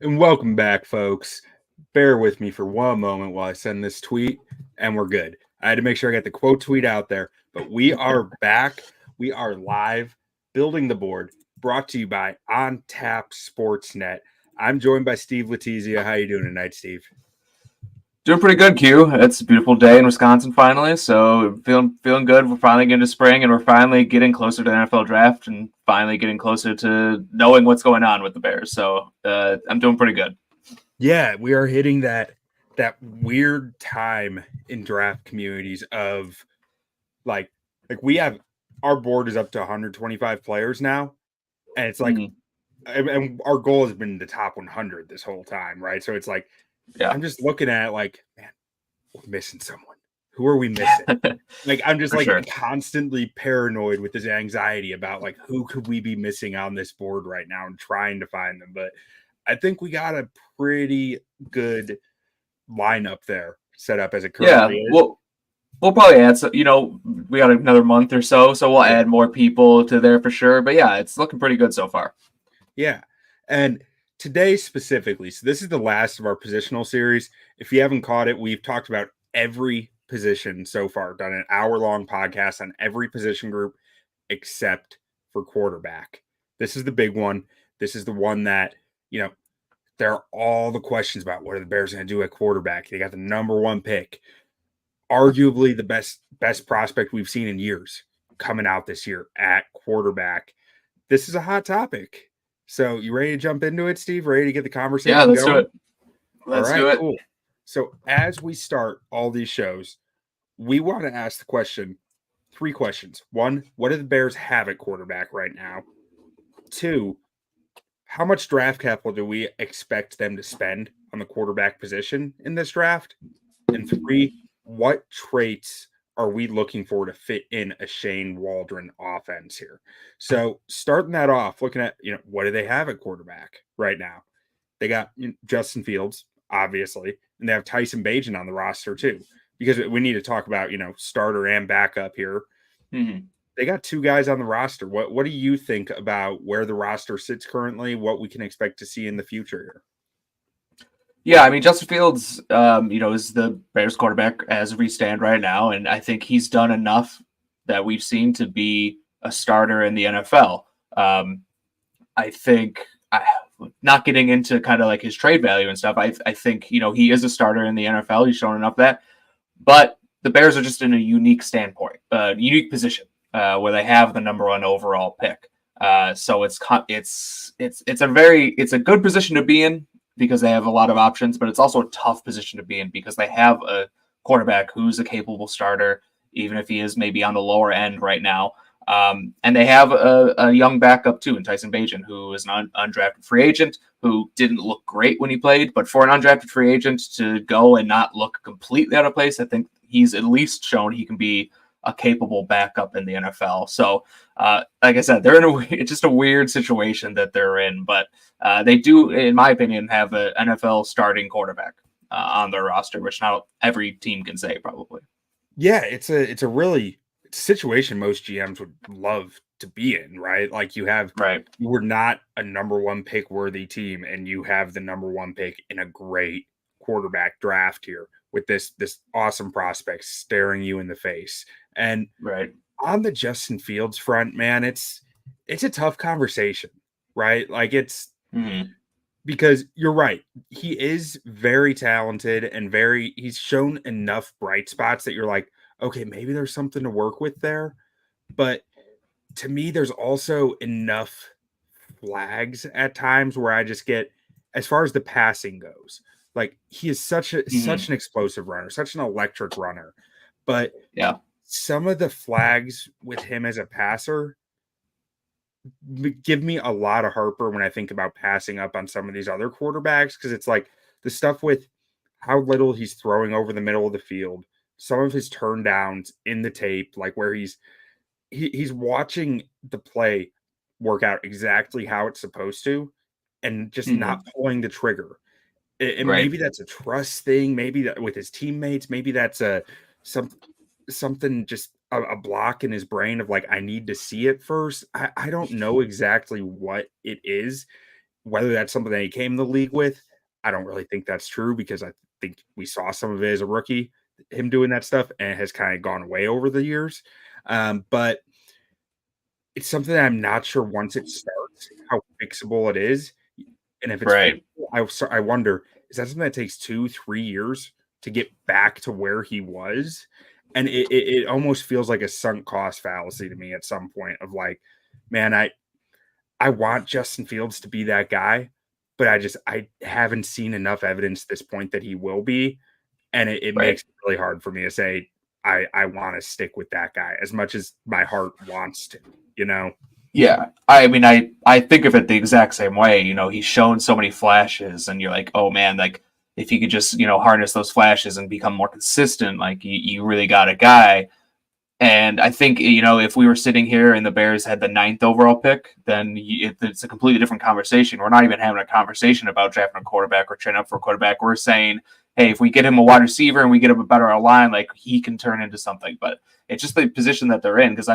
And welcome back, folks. Bear with me for one moment while I send this tweet, and we're good. I had to make sure I got the quote tweet out there, but we are back. We are live, building the board, brought to you by On Tap Sportsnet. I'm joined by Steve Letizia. How you doing tonight, Steve? Doing pretty good, Q. It's a beautiful day in Wisconsin finally, so feeling good. We're finally getting to spring, and we're finally getting closer to the NFL draft, and finally getting closer to knowing what's going on with the Bears. So I'm doing pretty good. Yeah, we are hitting that weird time in draft communities of like we have our board is up to 125 players now, and it's like, and our goal has been the top 100 this whole time, right? So it's like, Yeah, I'm just looking at it like, man, we're missing someone. Who are we missing? Like, I'm just For like sure. constantly paranoid with this anxiety about like who could we be missing on this board right now and trying to find them. But I think we got a pretty good lineup there set up as it Yeah. currently is. We'll probably add. We got another month or so we'll Yeah. add more people to there for sure. But yeah, it's looking pretty good so far. Yeah. And today specifically, so this is the last of our positional series. If you haven't caught it, we've talked about every position so far, done an hour-long podcast on every position group except for quarterback. This is the big one. This is the one that, there are all the questions about what are the Bears going to do at quarterback. They got the number one pick, arguably the best prospect we've seen in years coming out this year at quarterback. This is a hot topic. So you ready to jump into it, Steve? Ready to get the conversation Yeah, let's going? do it. All right, cool. So as we start all these shows, we want to ask the question, 3 questions. 1, what do the Bears have at quarterback right now? 2, how much draft capital do we expect them to spend on the quarterback position in this draft? And 3, what traits are we looking for to fit in a Shane Waldron offense here? So starting that off, looking at, what do they have at quarterback right now? They got Justin Fields, obviously, and they have Tyson Bagent on the roster too, because we need to talk about, starter and backup here. Mm-hmm. They got 2 guys on the roster. What do you think about where the roster sits currently, what we can expect to see in the future here? Yeah, I mean, Justin Fields, is the Bears quarterback as we stand right now, and I think he's done enough that we've seen to be a starter in the NFL. I think, not getting into kind of like his trade value and stuff, I think, he is a starter in the NFL. He's shown enough of that. But the Bears are just in a unique standpoint, unique position where they have the number 1 overall pick. So it's a good position to be in, because they have a lot of options, but it's also a tough position to be in because they have a quarterback who's a capable starter, even if he is maybe on the lower end right now. And they have a young backup too in Tyson Bagent, who is an undrafted free agent who didn't look great when he played, but for an undrafted free agent to go and not look completely out of place, I think he's at least shown he can be a capable backup in the NFL. So, like I said, they're in just a weird situation that they're in, but they do, in my opinion, have an NFL starting quarterback on their roster, which not every team can say probably. Yeah, it's a situation most GMs would love to be in, right? Like you were not a number 1 pick worthy team, and you have the number 1 pick in a great quarterback draft here with this awesome prospect staring you in the face. And on the Justin Fields front, man, it's a tough conversation, right? Like it's because you're right. He is very talented and he's shown enough bright spots that you're like, okay, maybe there's something to work with there. But to me, there's also enough flags at times where I just get, as far as the passing goes, like he is such an explosive runner, such an electric runner. But some of the flags with him as a passer give me a lot of heartburn when I think about passing up on some of these other quarterbacks, because it's like the stuff with how little he's throwing over the middle of the field, some of his turn downs in the tape, like where he's watching the play work out exactly how it's supposed to and just not pulling the trigger. And maybe that's a trust thing, maybe that with his teammates, maybe that's something just a block in his brain of like, I need to see it first. I don't know exactly what it is. whether that's something that he came to the league with, I don't really think that's true because I think we saw some of it as a rookie, him doing that stuff, and it has kind of gone away over the years. But it's something that I'm not sure once it starts how fixable it is. And if it's Right. fixable, I wonder, is that something that takes 2-3 years to get back to where he was? And it almost feels like a sunk cost fallacy to me at some point of like, man, I want Justin Fields to be that guy, but I haven't seen enough evidence at this point that he will be. And it Right. makes it really hard for me to say I want to stick with that guy as much as my heart wants to, you know? Yeah. I mean, I think of it the exact same way. He's shown so many flashes, and you're like, oh man, like if he could just, harness those flashes and become more consistent, like you really got a guy. And I think, if we were sitting here and the Bears had the 9th overall pick, then it's a completely different conversation. We're not even having a conversation about drafting a quarterback or trading up for a quarterback. We're saying, hey, if we get him a wide receiver and we get him a better line, like he can turn into something. But it's just the position that they're in. Because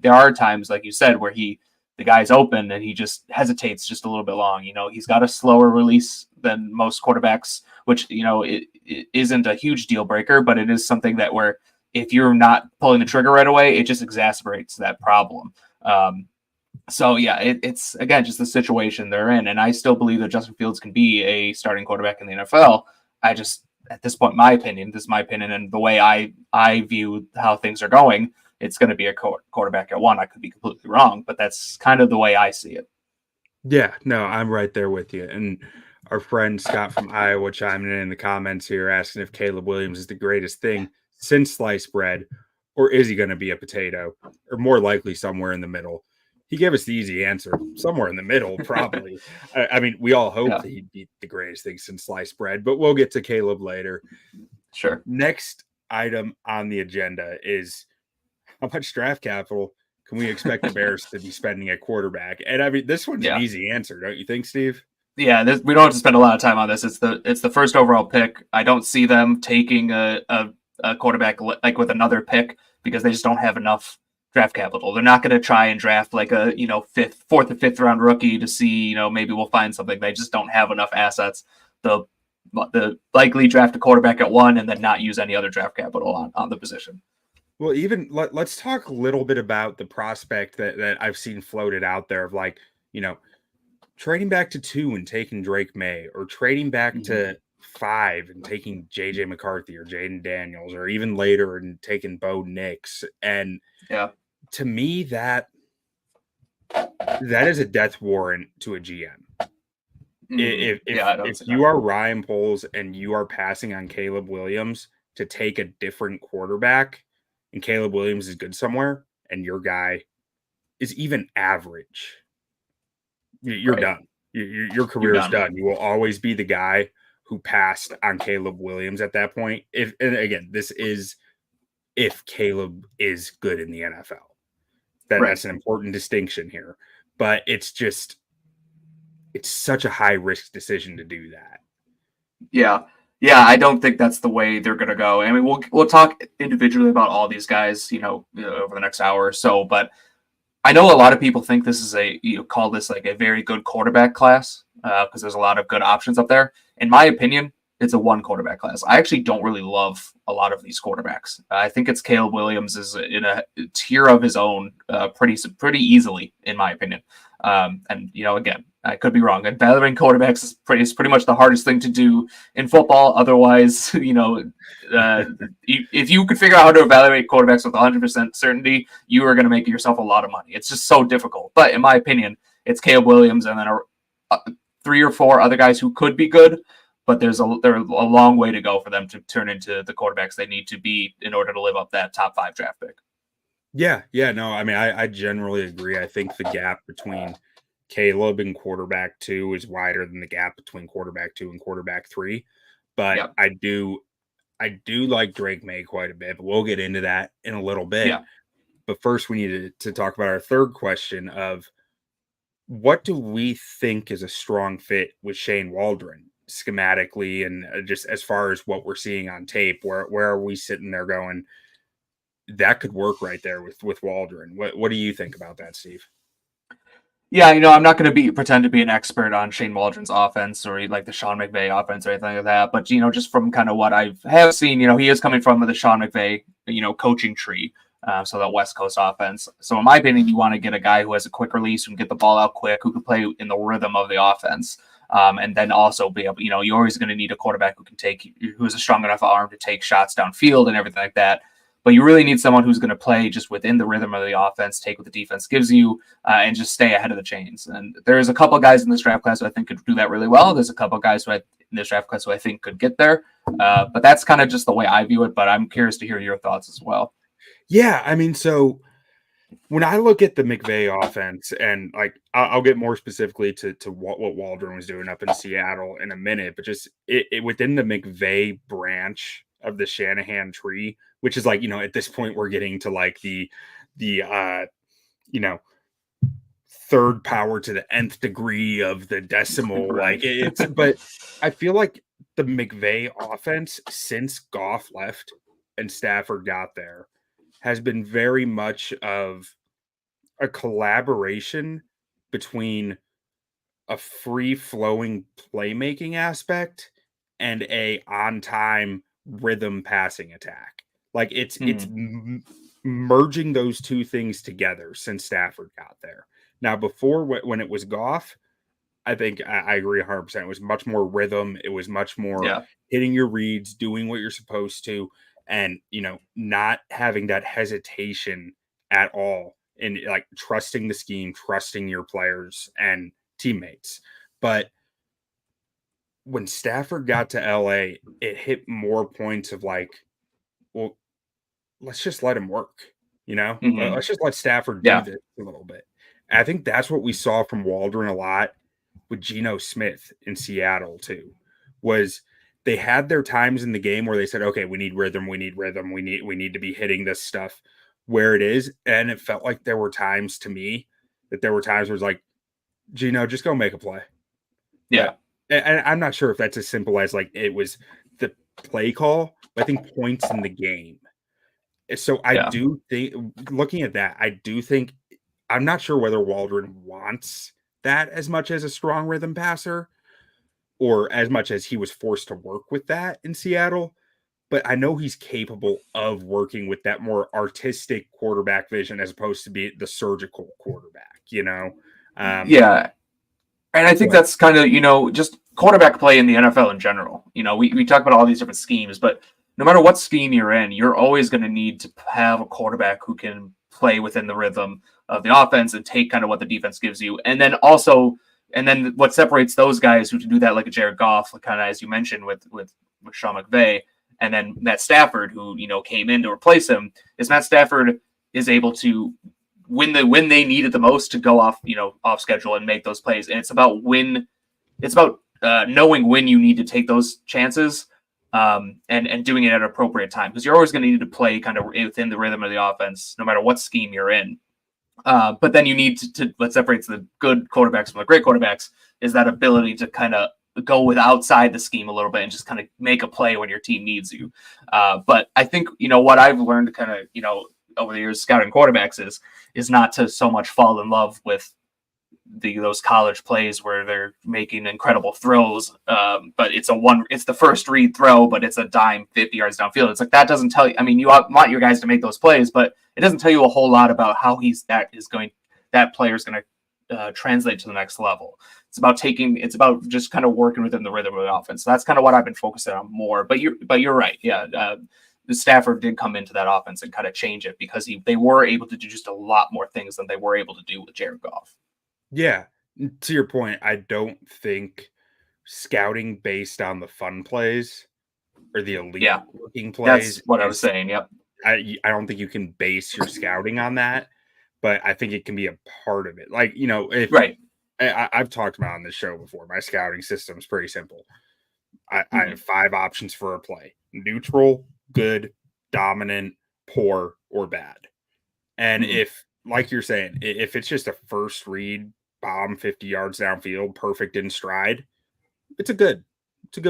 there are times, like you said, where the guy's open and he just hesitates just a little bit long. He's got a slower release than most quarterbacks, which, it isn't a huge deal breaker, but it is something that where if you're not pulling the trigger right away, it just exacerbates that problem. So yeah, it's again just the situation they're in, and I still believe that Justin Fields can be a starting quarterback in the NFL. I just, at this point, this is my opinion, and the way I view how things are going, it's going to be a quarterback at 1. I could be completely wrong, but that's kind of the way I see it. Yeah, no, I'm right there with you. And our friend Scott from Iowa chiming in the comments here asking if Caleb Williams is the greatest thing since sliced bread, or is he going to be a potato, or more likely somewhere in the middle? He gave us the easy answer, somewhere in the middle, probably. I mean, we all hope that he'd be the greatest thing since sliced bread, but we'll get to Caleb later. Sure. Next item on the agenda is how much draft capital can we expect the Bears to be spending at quarterback? And I mean, this one's an easy answer, don't you think, Steve? Yeah, we don't have to spend a lot of time on this. It's the first overall pick. I don't see them taking a quarterback like with another pick because they just don't have enough draft capital. They're not going to try and draft like a fourth or fifth round rookie to see maybe we'll find something. They just don't have enough assets. The likely draft a quarterback at 1 and then not use any other draft capital on the position. Well, even let's talk a little bit about the prospect that I've seen floated out there of like, trading back to 2 and taking Drake Maye, or trading back to 5 and taking JJ McCarthy or Jayden Daniels, or even later and taking Bo Nix. And to me, that is a death warrant to a GM. If you are Ryan Poles and you are passing on Caleb Williams to take a different quarterback, and Caleb Williams is good somewhere, and your guy is even average, you're done. Your career is done. You will always be the guy who passed on Caleb Williams at that point. And again, this is if Caleb is good in the NFL. That's an important distinction here. But it's such a high risk decision to do that. Yeah, I don't think that's the way they're going to go. I mean, we'll talk individually about all these guys, over the next hour or so. But I know a lot of people think this is call this like a very good quarterback class because there's a lot of good options up there. In my opinion, it's a 1 quarterback class. I actually don't really love a lot of these quarterbacks. I think it's Caleb Williams is in a tier of his own pretty easily, in my opinion. And again, I could be wrong. Evaluating quarterbacks is pretty much the hardest thing to do in football. Otherwise, if you could figure out how to evaluate quarterbacks with 100% certainty, you are going to make yourself a lot of money. It's just so difficult. But in my opinion, it's Caleb Williams and then 3 or 4 other guys who could be good. But they're a long way to go for them to turn into the quarterbacks they need to be in order to live up that top 5 draft pick. Yeah, no, I mean, I generally agree. I think the gap between Caleb and quarterback 2 is wider than the gap between quarterback 2 and quarterback 3. But I do like Drake Maye quite a bit, but we'll get into that in a little bit. Yeah. But first, we need to talk about our third question of what do we think is a strong fit with Shane Waldron schematically and just as far as what we're seeing on tape? Where are we sitting there going, that could work right there with Waldron? What do you think about that, Steve? Yeah, I'm not going to pretend to be an expert on Shane Waldron's offense or like the Sean McVay offense or anything like that. But just from kind of what I have seen, he is coming from the Sean McVay, coaching tree. So that West Coast offense. So in my opinion, you want to get a guy who has a quick release, who can get the ball out quick, who can play in the rhythm of the offense, and then also be able. You're always going to need a quarterback who has a strong enough arm to take shots downfield and everything like that. But you really need someone who's going to play just within the rhythm of the offense, take what the defense gives you, and just stay ahead of the chains. And there's a couple of guys in this draft class who I think could do that really well. There's a couple of guys in this draft class who I think could get there. But that's kind of just the way I view it. But I'm curious to hear your thoughts as well. Yeah, I mean, so when I look at the McVay offense, and like I'll get more specifically to what Waldron was doing up in Seattle in a minute, but just it within the McVay branch of the Shanahan tree, which is like, at this point we're getting to like the third power to the nth degree of the decimal. Right. Like but I feel like the McVay offense since Goff left and Stafford got there has been very much of a collaboration between a free-flowing playmaking aspect and a on-time rhythm passing attack. Like it's merging those two things together since Stafford got there. Now, before when it was Goff, I think I agree 100%. It was much more rhythm. It was much more hitting your reads, doing what you're supposed to, and not having that hesitation at all, and like trusting the scheme, trusting your players and teammates. But when Stafford got to LA, it hit more points of like, well, let's just let him work. Let's just let Stafford do this a little bit. And I think that's what we saw from Waldron a lot with Geno Smith in Seattle too, was they had their times in the game where they said, okay, we need rhythm, we need to be hitting this stuff where it is. And it felt like there were times to me that there were times where it's like, Geno, just go make a play. Yeah. And I'm not sure if that's as simple as like it was the play call, but I think points in the game. So I do think, looking at that, I do think, I'm not sure whether Waldron wants that as much as a strong rhythm passer or as much as he was forced to work with that in Seattle. But I know he's capable of working with that more artistic quarterback vision as opposed to be the surgical quarterback, Yeah. And I think that's kind of, just quarterback play in the NFL in general. We talk about all these different schemes, but no matter what scheme you're in, you're always going to need to have a quarterback who can play within the rhythm of the offense and take kind of what the defense gives you. And then what separates those guys who can do that, like a Jared Goff, kind of as you mentioned with Sean McVay, and then Matt Stafford, who came in to replace him, is Matt Stafford is able to when they need it the most to go off schedule and make those plays. And it's about knowing when you need to take those chances, and doing it at an appropriate time, because you're always going to need to play kind of within the rhythm of the offense, no matter what scheme you're in. But then you need to what separates the good quarterbacks from the great quarterbacks is that ability to kind of go outside the scheme a little bit and just kind of make a play when your team needs you. But I think, what I've learned kind of, over the years scouting quarterbacks is not to so much fall in love with those college plays where they're making incredible throws. But it's the first read throw, but it's a dime 50 yards downfield. It's like, that doesn't tell you, I mean, you want your guys to make those plays, but it doesn't tell you a whole lot about how that player's going to translate to the next level. It's about just kind of working within the rhythm of the offense. So that's kind of what I've been focusing on more, but you're right. Yeah. The Stafford did come into that offense and kind of change it because they were able to do just a lot more things than they were able to do with Jared Goff. Yeah. To your point, I don't think scouting based on the fun plays or the elite looking plays. That's what I was saying. Yep. I don't think you can base your scouting on that, but I think it can be a part of it. Like, Right. I've talked about on this show before, my scouting system is pretty simple. I have 5 options for a play: neutral, good, dominant, poor, or bad. And if, like you're saying, if it's just a first read bomb 50 yards downfield, perfect in stride, it's a good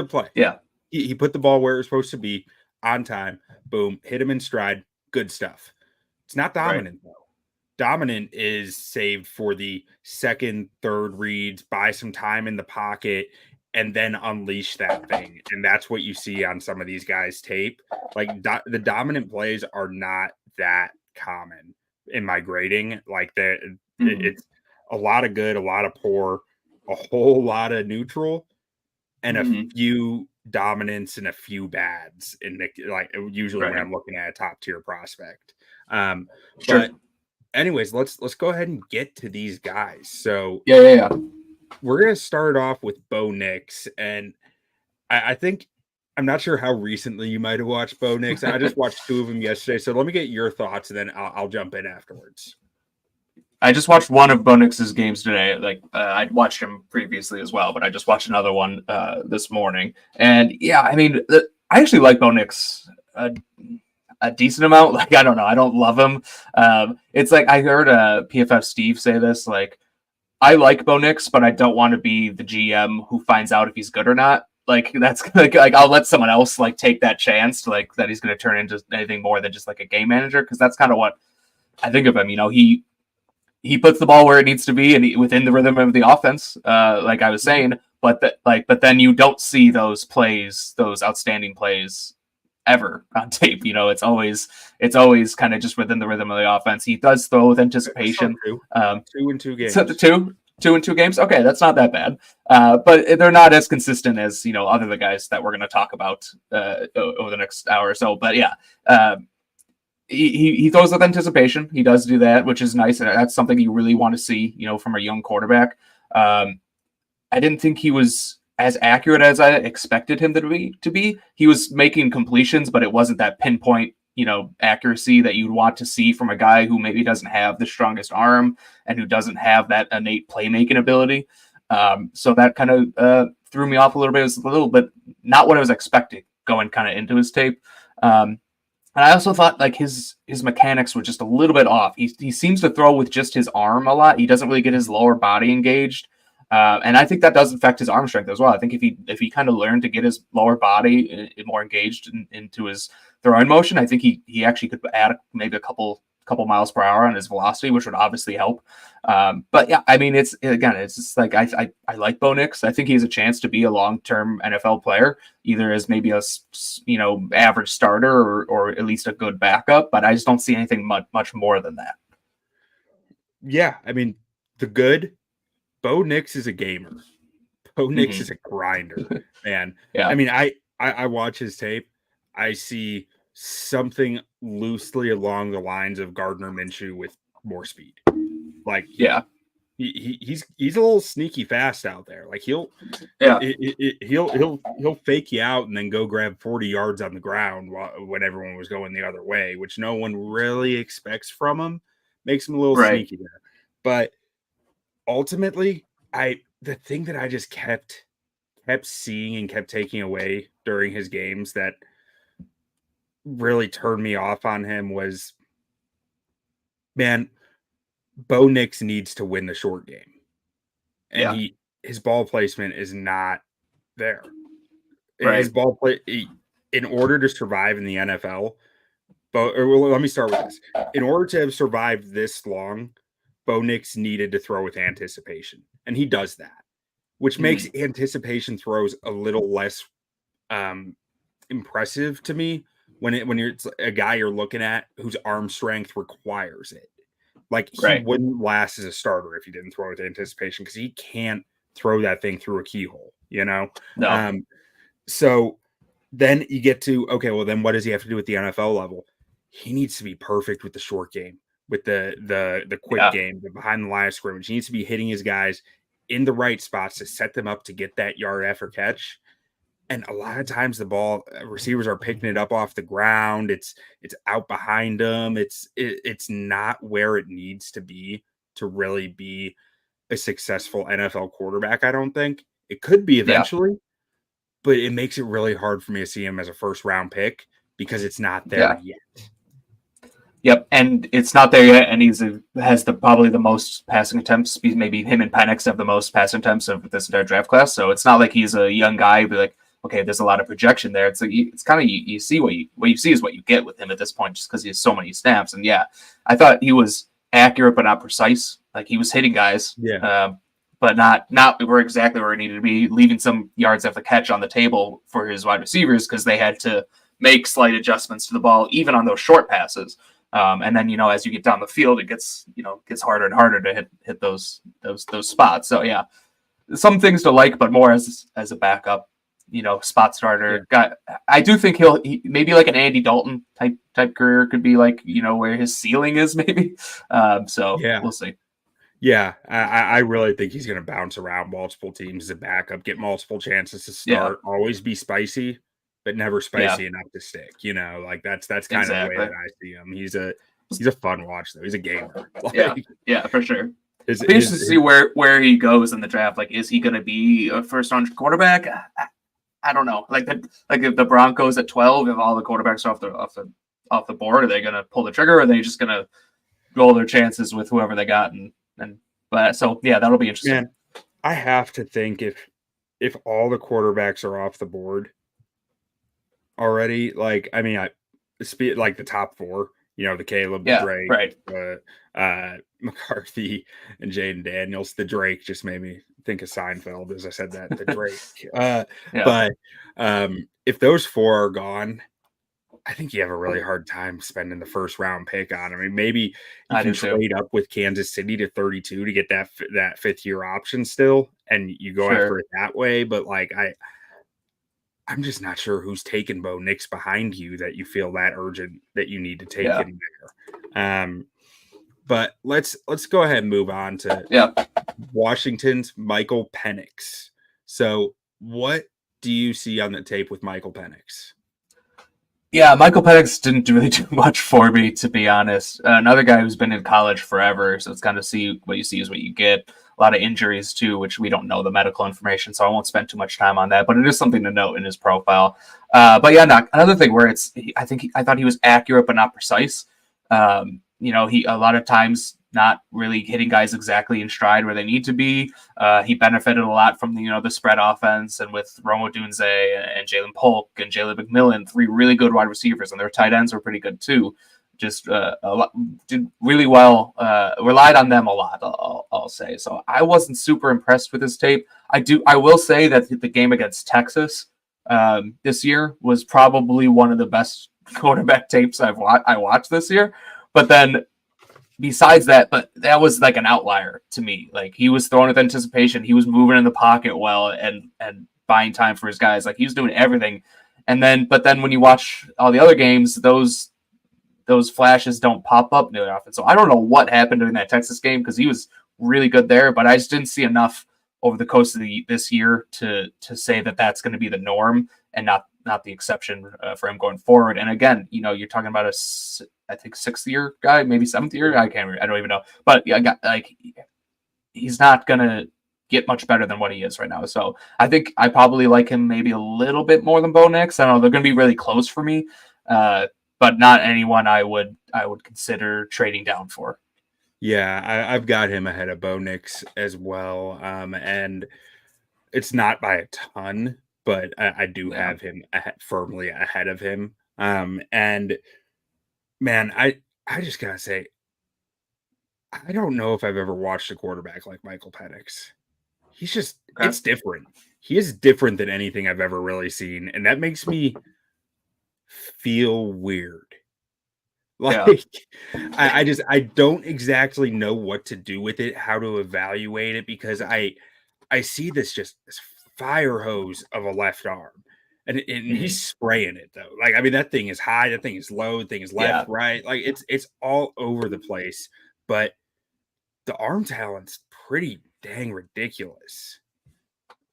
play. Yeah. He put the ball where it's supposed to be on time. Boom, hit him in stride. Good stuff. It's not dominant though. dominant is saved for the second, third reads, buy some time in the pocket, and then unleash that thing. And that's what you see on some of these guys' tape. Like the dominant plays are not that common in my grading. Like it's a lot of good, a lot of poor, a whole lot of neutral, and a few dominance and a few bads in the, like usually when I'm looking at a top tier prospect. But anyways, let's go ahead and get to these guys. So yeah. We're gonna start off with Bo Nix, and I think I'm not sure how recently you might have watched Bo Nix. I just watched 2 of them yesterday, so let me get your thoughts, and then I'll jump in afterwards. I just watched one of Bo Nix's games today. Like I'd watched him previously as well, but I just watched another one this morning. And yeah, I mean, I actually like Bo Nix a decent amount. Like I don't know, I don't love him. It's like I heard PFF Steve say this. Like I like Bo Nix, but I don't want to be the GM who finds out if he's good or not. Like that's like I'll let someone else like take that chance to like that he's going to turn into anything more than just like a game manager, because that's kind of what I think of him. You know, he puts the ball where it needs to be and within the rhythm of the offense, like I was saying. But then you don't see those plays, those outstanding plays, ever on tape. You know, it's always kind of just within the rhythm of the offense. He does throw with anticipation. 2 in 2 games. So two in 2 games. Okay, that's not that bad. But they're not as consistent as other guys that we're going to talk about over the next hour or so. But yeah. He throws with anticipation. He does do that, which is nice, and that's something you really want to see, from a young quarterback. I didn't think he was as accurate as I expected him to be. He was making completions, but it wasn't that pinpoint, accuracy that you'd want to see from a guy who maybe doesn't have the strongest arm and who doesn't have that innate playmaking ability. So that kind of threw me off a little bit. It was a little bit not what I was expecting going kind of into his tape. And I also thought like his mechanics were just a little bit off. He seems to throw with just his arm a lot. He doesn't really get his lower body engaged. And I think that does affect his arm strength as well. I think if he kind of learned to get his lower body more engaged into his throwing motion, I think he actually could add maybe a couple miles per hour on his velocity, which would obviously help. But yeah, I mean, it's just like I like Bo Nix. I think he has a chance to be a long-term NFL player, either as maybe a average starter or at least a good backup. But I just don't see anything much more than that. Yeah, I mean, Bo Nix is a gamer. Bo Nix is a grinder, man. Yeah. I mean, I watch his tape. I see something loosely along the lines of Gardner Minshew with more speed. Like, yeah, he's a little sneaky fast out there. Like he'll fake you out and then go grab 40 yards on the ground when everyone was going the other way, which no one really expects from him. Makes him a little sneaky there. But ultimately, the thing that I just kept seeing and kept taking away during his games that really turned me off on him was, man, Bo Nix needs to win the short game. And his ball placement is not there. Right. His ball play, in order to survive in the NFL, let me start with this. In order to have survived this long, Bo Nix needed to throw with anticipation. And he does that, which makes anticipation throws a little less impressive to me when you're a guy you're looking at whose arm strength requires it. Like he wouldn't last as a starter if he didn't throw with anticipation, because he can't throw that thing through a keyhole, No. So then you get to, okay, well then what does he have to do at the NFL level? He needs to be perfect with the short game, with the quick game, the behind the line of scrimmage. He needs to be hitting his guys in the right spots to set them up to get that yard after catch. And a lot of times the ball receivers are picking it up off the ground. It's out behind them. It's not where it needs to be to really be a successful NFL quarterback. I don't think it could be eventually, but it makes it really hard for me to see him as a first round pick because it's not there yet. Yep, and it's not there yet, and has probably the most passing attempts. Maybe him and Penix have the most passing attempts of this entire draft class. So it's not like he's a young guy. But like, okay, there's a lot of projection there. It's like it's kind of you see what you see is what you get with him at this point, just because he has so many snaps. And yeah, I thought he was accurate but not precise. Like he was hitting guys, but not where exactly where it needed to be, leaving some yards after the catch on the table for his wide receivers because they had to make slight adjustments to the ball, even on those short passes. And then, as you get down the field, it gets harder and harder to hit those spots. So yeah, some things to like, but more as a backup, spot starter guy. I do think he maybe like an Andy Dalton type career could be like, where his ceiling is maybe. So we'll see. Yeah, I really think he's going to bounce around multiple teams as a backup, get multiple chances to start, always be spicy, but never spicy enough to stick. Like that's kind of the way that I see him. He's a fun watch though. He's a gamer. Yeah, for sure. It's interesting to see where he goes in the draft. Like, is he going to be a first-round quarterback? I don't know. Like if the Broncos at 12, if all the quarterbacks are off the board, are they going to pull the trigger? Or are they just going to roll their chances with whoever they got? But that'll be interesting. Man, I have to think if all the quarterbacks are off the board already, like the top 4, the Caleb, the Drake, right. McCarthy, and Jayden Daniels. The Drake just made me think of Seinfeld as I said that. The Drake, but if those 4 are gone, I think you have a really hard time spending the first round pick on him. I mean, maybe you can trade up with Kansas City to 32 to get that 5th year option still, and you go after it that way. But like, I'm just not sure who's taking Bo Nix behind you that you feel that urgent that you need to take him there. But let's go ahead and move on to Washington's Michael Penix. So what do you see on the tape with Michael Penix? Yeah, Michael Penix didn't really do much for me, to be honest. Another guy who's been in college forever, so it's kind of see what you see is what you get. A lot of injuries, too, which we don't know the medical information, so I won't spend too much time on that, but it is something to note in his profile. Another thing where I thought he was accurate but not precise. He a lot of times not really hitting guys exactly in stride where they need to be. He benefited a lot from the spread offense, and with Rome Odunze and Jalen Polk and Jalen McMillan, 3 really good wide receivers, and their tight ends were pretty good too. Just did really well. Relied on them a lot, I'll say. So I wasn't super impressed with his tape. I will say that the game against Texas this year was probably one of the best quarterback tapes I watched this year. But then besides that, but that was like an outlier to me. Like he was throwing with anticipation. He was moving in the pocket well and buying time for his guys. Like he was doing everything. But then when you watch all the other games, those flashes don't pop up nearly often. So I don't know what happened during that Texas game because he was really good there, but I just didn't see enough over the course of this year to say that that's going to be the norm and not the exception for him going forward. And again, you're talking about I think 6th year guy, maybe 7th year. I don't even know. But he's not gonna get much better than what he is right now. So I think I probably like him maybe a little bit more than Bo Nix. I don't know. They're gonna be really close for me, but not anyone I would consider trading down for. Yeah, I've got him ahead of Bo Nix as well, and it's not by a ton, but I do have him firmly ahead of him. And man, I just gotta say, I don't know if I've ever watched a quarterback like Michael Penix. He's just it's different. He is different than anything I've ever really seen, and that makes me feel weird. Like I don't exactly know what to do with it, how to evaluate it, because I see this fire hose of a left arm. And he's spraying it though. Like, I mean, that thing is high, that thing is low, that thing is left, right. Like it's all over the place. But the arm talent's pretty dang ridiculous.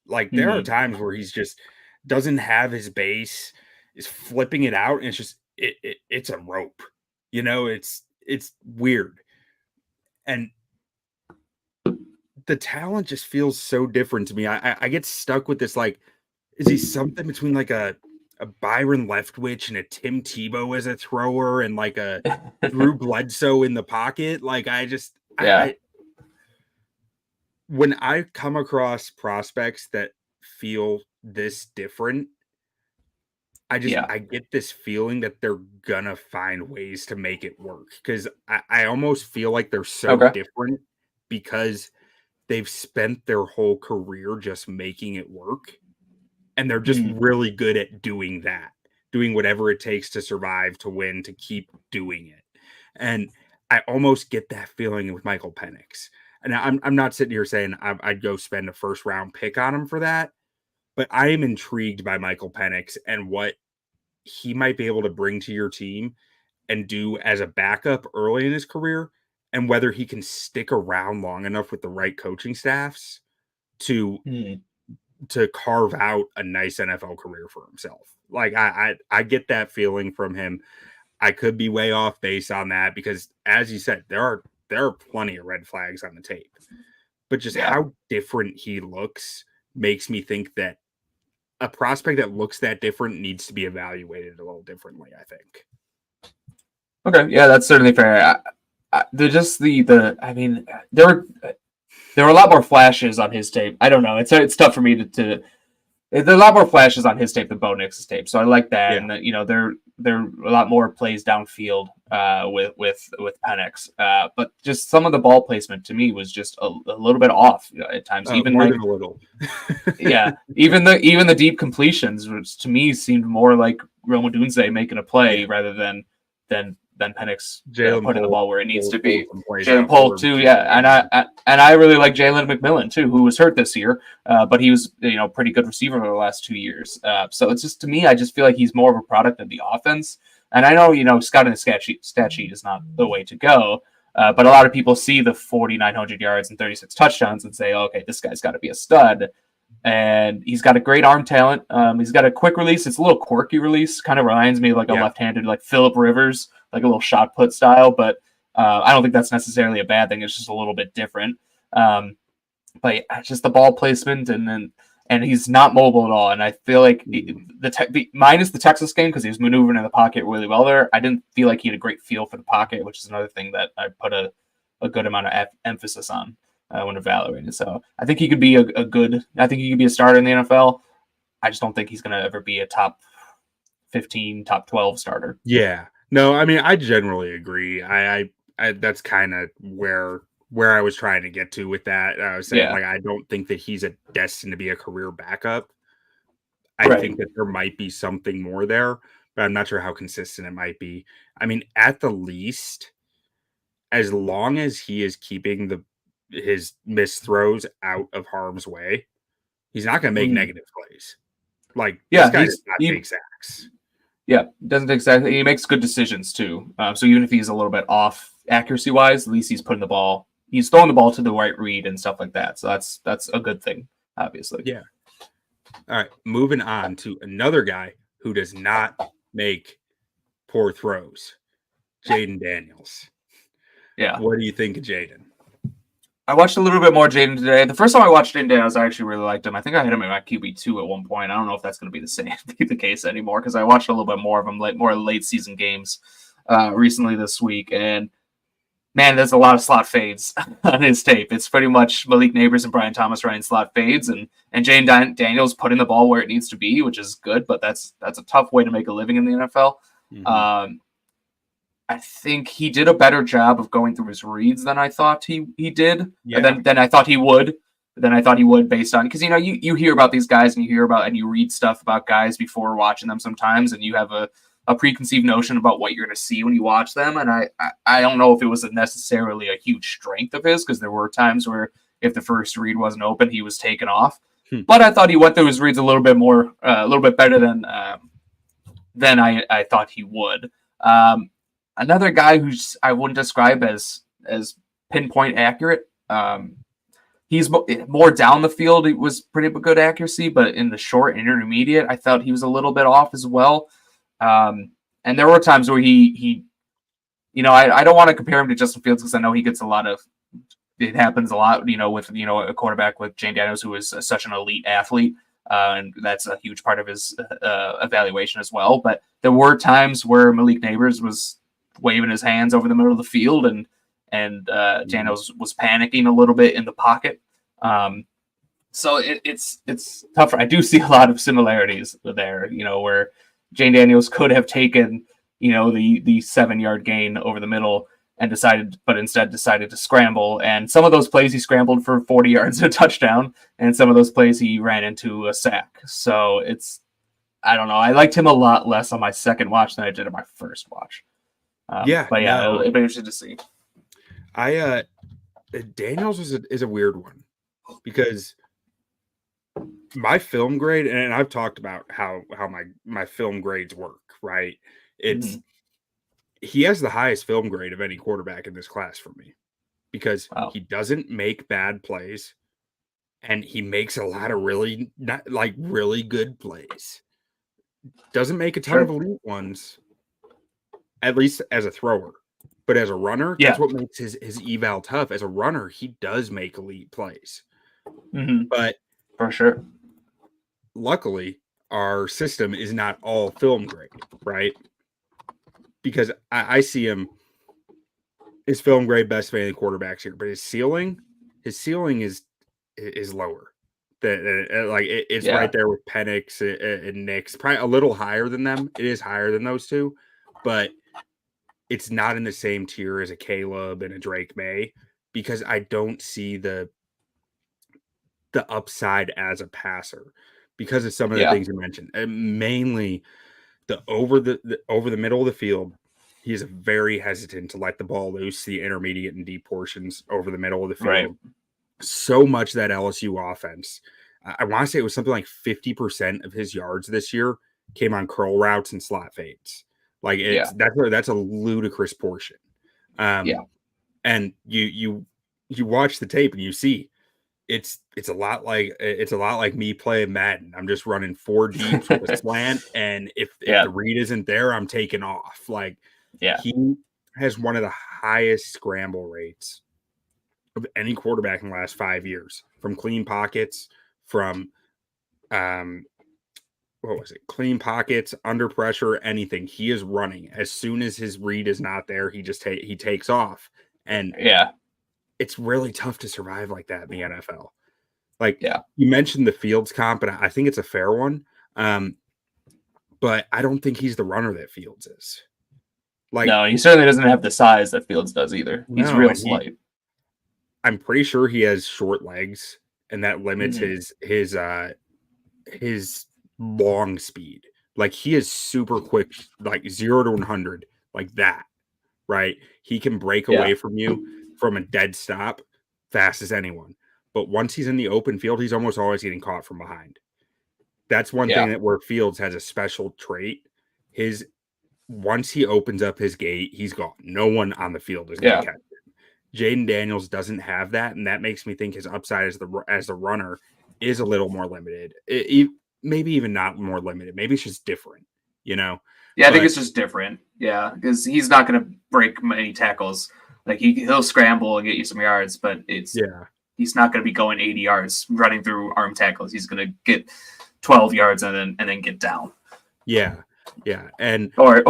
Like there are times where he's just doesn't have his base, is flipping it out, and it's just it's a rope. It's weird. And the talent just feels so different to me. I get stuck with this, like, is he something between like a Byron Leftwich and a Tim Tebow as a thrower and like a Drew Bledsoe in the pocket? Like when I come across prospects that feel this different, I get this feeling that they're gonna find ways to make it work because I almost feel like they're so different because they've spent their whole career just making it work. And they're just really good at doing that, doing whatever it takes to survive, to win, to keep doing it. And I almost get that feeling with Michael Penix. And I'm not sitting here saying I'd go spend a first round pick on him for that, but I am intrigued by Michael Penix and what he might be able to bring to your team and do as a backup early in his career, and whether he can stick around long enough with the right coaching staffs to carve out a nice NFL career for himself. Like I get that feeling from him. I could be way off base on that because, as you said, there are plenty of red flags on the tape, but just how different he looks makes me think that a prospect that looks that different needs to be evaluated a little differently, I think. Okay, yeah, that's certainly fair. I mean, there were a lot more flashes on his tape. I don't know. It's tough for me to there are a lot more flashes on his tape than Bo Nix's tape, so I like that. Yeah. And you know, there are a lot more plays downfield with Penix, but just some of the ball placement to me was just a little bit off at times. Even more than a little. Yeah, even the deep completions, which to me seemed more like Rome Odunze making a play rather than Penix putting the ball where it needs to be. Jalen Poole too, yeah, and I really like Jalen McMillan too, who was hurt this year, but he was pretty good receiver over the last 2 years. So it's just, to me, I just feel like he's more of a product of the offense. And I know scouting the stat sheet is not the way to go, but a lot of people see the 4,900 yards and 36 touchdowns and say, okay, this guy's got to be a stud. And he's got a great arm talent. He's got a quick release. It's a little quirky release. Kind of reminds me of like a left-handed, like Phillip Rivers, like a little shot put style. But I don't think that's necessarily a bad thing. It's just a little bit different. But just the ball placement, and he's not mobile at all. And I feel like minus the Texas game, because he was maneuvering in the pocket really well there, I didn't feel like he had a great feel for the pocket, which is another thing that I put a good amount of emphasis on when evaluating. So I think he could be I think he could be a starter in the NFL. I just don't think he's going to ever be a top 15, top 12 starter. Yeah. No, I mean, I generally agree. I that's kind of where I was trying to get to with that. I was saying, like, I don't think that he's destined to be a career backup. I think that there might be something more there, but I'm not sure how consistent it might be. I mean, at the least, as long as he is keeping his missed throws out of harm's way, he's not going to make negative plays. Like, this guy does not take sacks. Yeah, doesn't take sacks. He makes good decisions too. So even if he's a little bit off accuracy wise, at least he's throwing the ball to the right read and stuff like that. So that's a good thing, obviously. Yeah. All right, moving on to another guy who does not make poor throws, Jayden Daniels. Yeah. What do you think of Jayden? I watched a little bit more Jayden today. The first time I watched Jayden Daniels, I actually really liked him. I think I had him at my QB2 at one point. I don't know if that's going to be the case anymore, because I watched a little bit more of him, more late season games recently this week. And man, there's a lot of slot fades on his tape. It's pretty much Malik Neighbors and Brian Thomas running slot fades, and Jayden Daniels putting the ball where it needs to be, which is good, but that's a tough way to make a living in the NFL. Mm-hmm. I think he did a better job of going through his reads than I thought he did. Yeah. Than I thought he would. Based on, because you hear about these guys and you read stuff about guys before watching them sometimes, and you have a preconceived notion about what you're going to see when you watch them. And I don't know if it was necessarily a huge strength of his, because there were times where if the first read wasn't open, he was taken off. But I thought he went through his reads a little bit better than I thought he would. Another guy who's I wouldn't describe as pinpoint accurate. He's more down the field. It was pretty good accuracy, but in the short and intermediate, I thought he was a little bit off as well. And there were times where he I don't want to compare him to Justin Fields, because I know he gets it happens a lot, with a quarterback with Jayden Daniels, who is such an elite athlete. And that's a huge part of his evaluation as well. But there were times where Malik Neighbors was waving his hands over the middle of the field, and Daniels was panicking a little bit in the pocket. So it's tougher. I do see a lot of similarities there, where Jayden Daniels could have taken, the 7-yard gain over the middle and instead decided to scramble. And some of those plays he scrambled for 40 yards and a touchdown, and some of those plays he ran into a sack. So I don't know. I liked him a lot less on my second watch than I did on my first watch. It'll be interesting to see. Daniels is a weird one because my film grade, and I've talked about how my film grades work, right? It's he has the highest film grade of any quarterback in this class for me because he doesn't make bad plays and he makes a lot of really good plays. Doesn't make a ton of elite ones, at least as a thrower. But as a runner, that's what makes his eval tough. As a runner, he does make elite plays. But for sure, luckily, our system is not all film grade, right? Because I see him, his film grade best of any quarterbacks here, but his ceiling is lower. It's right there with Penix and Nix, probably a little higher than them. It is higher than those two, but it's not in the same tier as a Caleb and a Drake Maye because I don't see the upside as a passer because of some of the things you mentioned. And mainly over the middle of the field, he is very hesitant to let the ball loose the intermediate and deep portions over the middle of the field. Right. So much that LSU offense, I want to say it was something like 50% of his yards this year came on curl routes and slot fades. That's a ludicrous portion. And you watch the tape and you see it's a lot like me playing Madden. I'm just running 4 deep with a slant, and if the read isn't there, I'm taking off. He has one of the highest scramble rates of any quarterback in the last 5 years, from clean pockets, from clean pockets, under pressure, anything. He is running. As soon as his read is not there, he just he takes off. And it's really tough to survive like that in the NFL. You mentioned the Fields comp, and I think it's a fair one. But I don't think he's the runner that Fields is. No, he certainly doesn't have the size that Fields does either. He's real slight. I'm pretty sure he has short legs, and that limits his long speed. He is super quick, 0 to 100, like that, right? He can break away from you from a dead stop fast as anyone. But once he's in the open field, he's almost always getting caught from behind. That's one thing where Fields has a special trait. Once he opens up his gate, he's gone. No one on the field is going to catch him. Jayden Daniels doesn't have that, and that makes me think his upside as the runner is a little more limited. Maybe even not more limited. Maybe it's just different, Yeah, I think it's just different. Yeah, because he's not going to break many tackles. He'll scramble and get you some yards, but he's not going to be going 80 yards running through arm tackles. He's going to get 12 yards and then get down. Yeah. Yeah, and or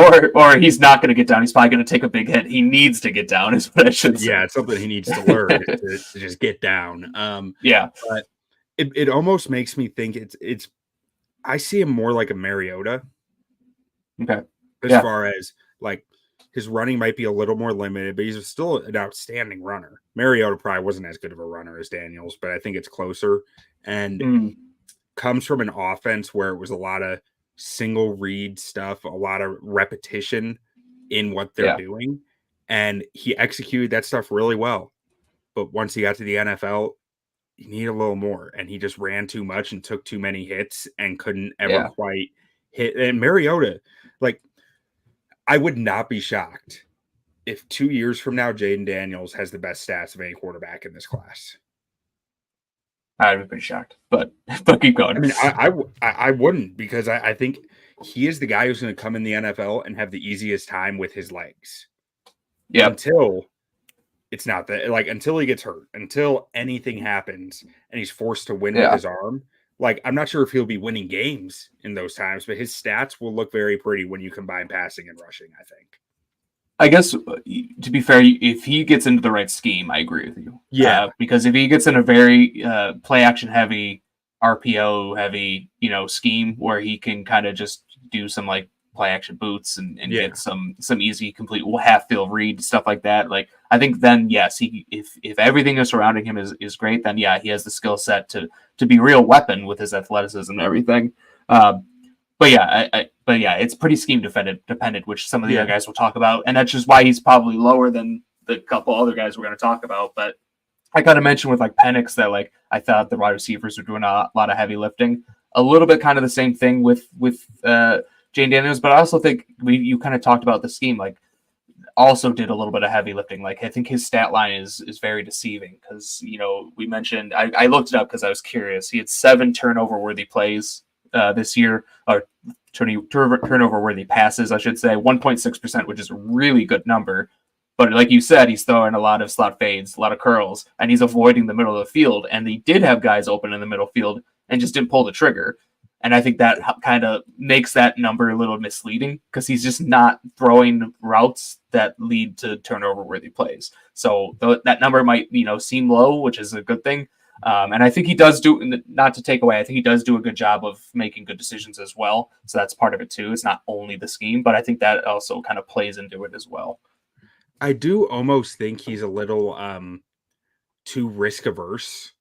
he's not going to get down. He's probably going to take a big hit. He needs to get down, is what I should say. Yeah, it's something he needs to learn to just get down. But it almost makes me think it's. I see him more like a Mariota. Okay. As far as his running might be a little more limited, but he's still an outstanding runner. Mariota probably wasn't as good of a runner as Daniels, but I think it's closer, and comes from an offense where it was a lot of single read stuff, a lot of repetition in what they're doing, and he executed that stuff really well. But once he got to the NFL, you need a little more, and he just ran too much and took too many hits and couldn't ever quite hit. And Mariota, I would not be shocked if 2 years from now Jayden Daniels has the best stats of any quarterback in this class. I'd be pretty shocked, but keep going. I mean, I wouldn't, because I think he is the guy who's going to come in the NFL and have the easiest time with his legs. Yeah. Until it's not that, until he gets hurt, until anything happens and he's forced to win with his arm. I'm not sure if he'll be winning games in those times, but his stats will look very pretty when you combine passing and rushing, I think. I guess, to be fair, if he gets into the right scheme, I agree with you. Yeah. Because if he gets in a very play action heavy, RPO heavy, scheme where he can kind of just do some like play action boots and Yeah. get some easy complete half field read stuff like that. Like I think then yes, he if everything is surrounding him is great, then yeah, he has the skill set to be a real weapon with his athleticism and everything. But yeah, it's pretty scheme dependent, which some of the other guys will talk about, and that's just why he's probably lower than the couple other guys we're going to talk about. But I kind of mentioned with like Penix that like I thought the wide receivers were doing a lot of heavy lifting. A little bit kind of the same thing with Jayden Daniels, but I also think you kind of talked about the scheme, like also did a little bit of heavy lifting. Like I think his stat line is very deceiving because we mentioned I looked it up because I was curious. He had 7 turnover worthy plays this year, or turnover worthy passes, I should say, 1.6%, which is a really good number. But like you said, he's throwing a lot of slot fades, a lot of curls, and he's avoiding the middle of the field. And he did have guys open in the middle field and just didn't pull the trigger. And I think that kind of makes that number a little misleading because he's just not throwing routes that lead to turnover-worthy plays. So that number might, seem low, which is a good thing. And I think he does not to take away, I think he does do a good job of making good decisions as well. So that's part of it too. It's not only the scheme, but I think that also kind of plays into it as well. I do almost think he's a little too risk averse.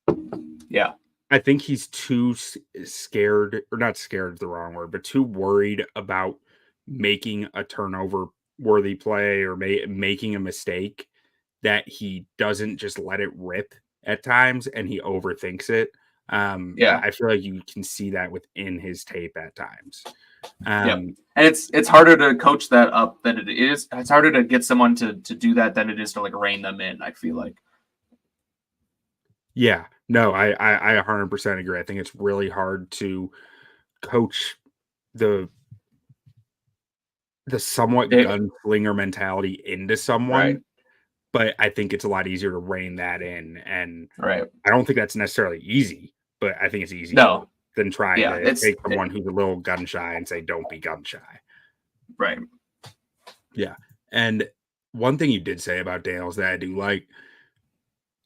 Yeah. I think he's too scared, or not scared is the wrong word, but too worried about making a turnover worthy play or making a mistake that he doesn't just let it rip at times and he overthinks it. I feel like you can see that within his tape at times. And it's harder to coach that up than it is. It's harder to get someone to do that than it is to like rein them in, I feel like. Yeah, no, I 100% agree. I think it's really hard to coach the somewhat gunslinger mentality into someone, right. But I think it's a lot easier to rein that in. And right. I don't think that's necessarily easy, but I think it's easier than trying to take someone who's a little gun shy and say, don't be gun shy. Right. Yeah. And one thing you did say about Daniels that I do like,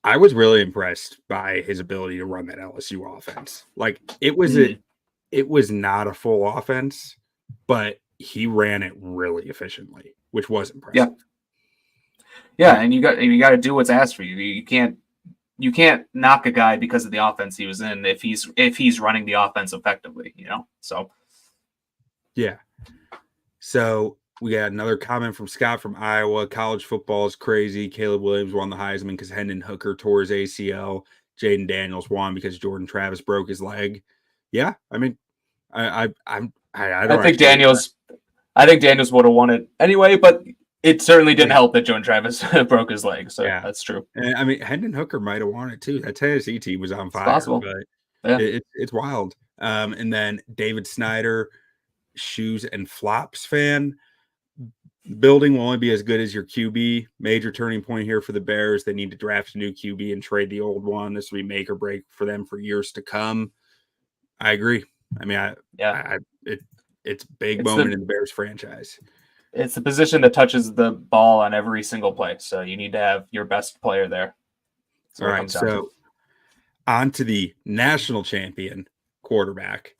I was really impressed by his ability to run that LSU offense. Like it was not a full offense, but he ran it really efficiently, which was impressive. Yeah, and you got to do what's asked for you. You can't knock a guy because of the offense he was in if he's running the offense effectively, So yeah. So we got another comment from Scott from Iowa. College football is crazy. Caleb Williams won the Heisman because Hendon Hooker tore his ACL. Jayden Daniels won because Jordan Travis broke his leg. Yeah, I mean, I think Daniels would have won it anyway, but it certainly didn't help that Jordan Travis broke his leg. So that's true. And I mean, Hendon Hooker might have won it too. That Tennessee team was on fire. It's possible. But it's wild. And then David Snyder, shoes and flops fan. Building will only be as good as your QB. Major turning point here for the Bears. They need to draft a new QB and trade the old one. This will be make or break for them for years to come. I agree. I mean, it's a big moment in the Bears franchise. It's the position that touches the ball on every single play. So you need to have your best player there. All right. So on to the national champion quarterback,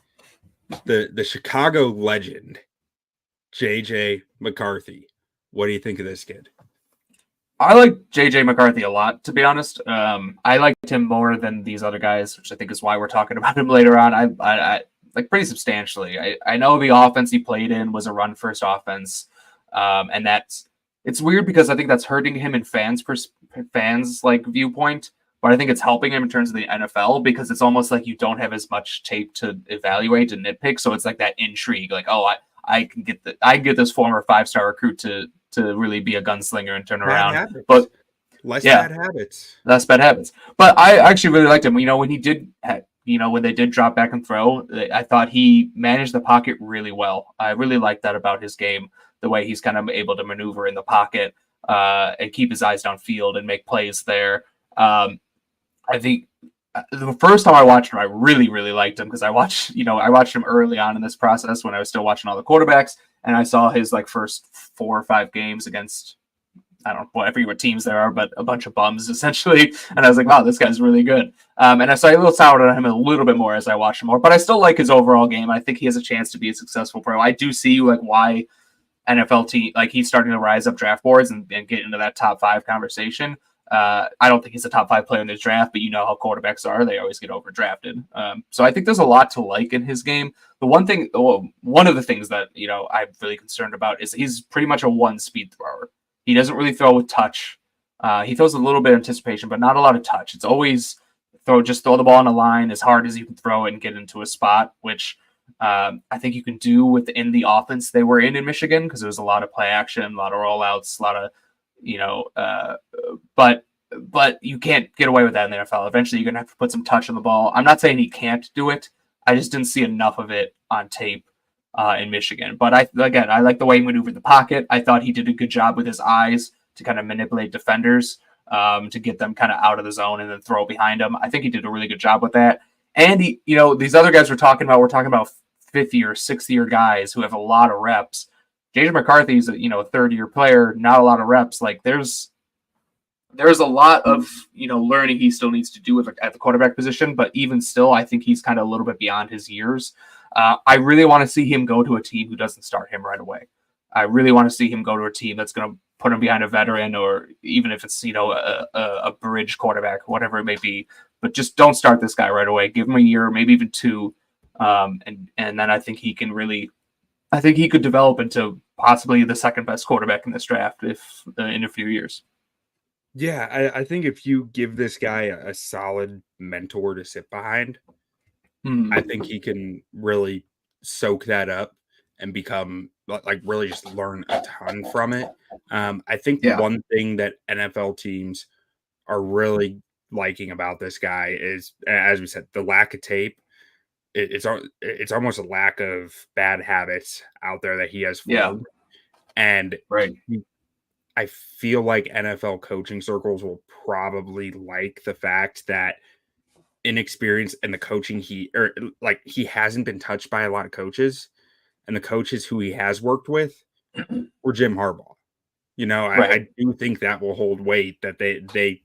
the Chicago legend, JJ McCarthy. What do you think of this kid? I like JJ McCarthy a lot, to be honest. I liked him more than these other guys, which I think is why we're talking about him later on. I like pretty substantially. I know the offense he played in was a run first offense. And it's weird because I think that's hurting him in fans like viewpoint, but I think it's helping him in terms of the NFL because it's almost like you don't have as much tape to evaluate and nitpick. So it's like that intrigue, like, oh, I can get this former 5-star recruit to really be a gunslinger and turn around. Habits. But less bad habits. Less bad habits. But I actually really liked him. When he did, when they did drop back and throw, I thought he managed the pocket really well. I really liked that about his game, the way he's kind of able to maneuver in the pocket and keep his eyes downfield and make plays there. I think the first time I watched him, I really, really liked him because I watched him early on in this process when I was still watching all the quarterbacks, and I saw his first 4 or 5 games against I don't know, I forget what teams there are, but a bunch of bums essentially. And I was like, wow, this guy's really good. And I saw a little soured on him a little bit more as I watched him more, but I still like his overall game. I think he has a chance to be a successful pro. I do see like why NFL team, like he's starting to rise up draft boards and get into that top 5 conversation. I don't think he's a top 5 player in this draft, but you know how quarterbacks are; they always get overdrafted. So I think there's a lot to like in his game. The one of the things that I'm really concerned about is he's pretty much a one speed thrower. He doesn't really throw with touch. He throws a little bit of anticipation, but not a lot of touch. It's always throw the ball on a line as hard as you can throw it and get into a spot, which I think you can do within the offense they were in Michigan because there was a lot of play action, a lot of rollouts, a lot of but you can't get away with that in the NFL. Eventually, you're gonna have to put some touch on the ball. I'm not saying he can't do it. I just didn't see enough of it on tape in Michigan. But I like the way he maneuvered the pocket. I thought he did a good job with his eyes to kind of manipulate defenders to get them kind of out of the zone and then throw behind them. I think he did a really good job with that. And he, these other guys we're talking about fifth year, sixth year guys who have a lot of reps. Jayden McCarthy is a third year player, not a lot of reps. Like there's a lot of learning he still needs to do at the quarterback position, but even still, I think he's kind of a little bit beyond his years. I really want to see him go to a team who doesn't start him right away. I really want to see him go to a team that's going to put him behind a veteran, or even if it's a bridge quarterback, whatever it may be. But just don't start this guy right away. Give him a year, maybe even 2, and then I think he could develop into possibly the second best quarterback in this draft if in a few years. Yeah, I think if you give this guy a solid mentor to sit behind, I think he can really soak that up and become like really just learn a ton from it. I think one thing that NFL teams are really liking about this guy is, as we said, the lack of tape. It's almost a lack of bad habits out there that he has formed. And right. I feel like NFL coaching circles will probably like the fact that inexperience and the coaching he hasn't been touched by a lot of coaches, and the coaches who he has worked with were Jim Harbaugh. I do think that will hold weight, that they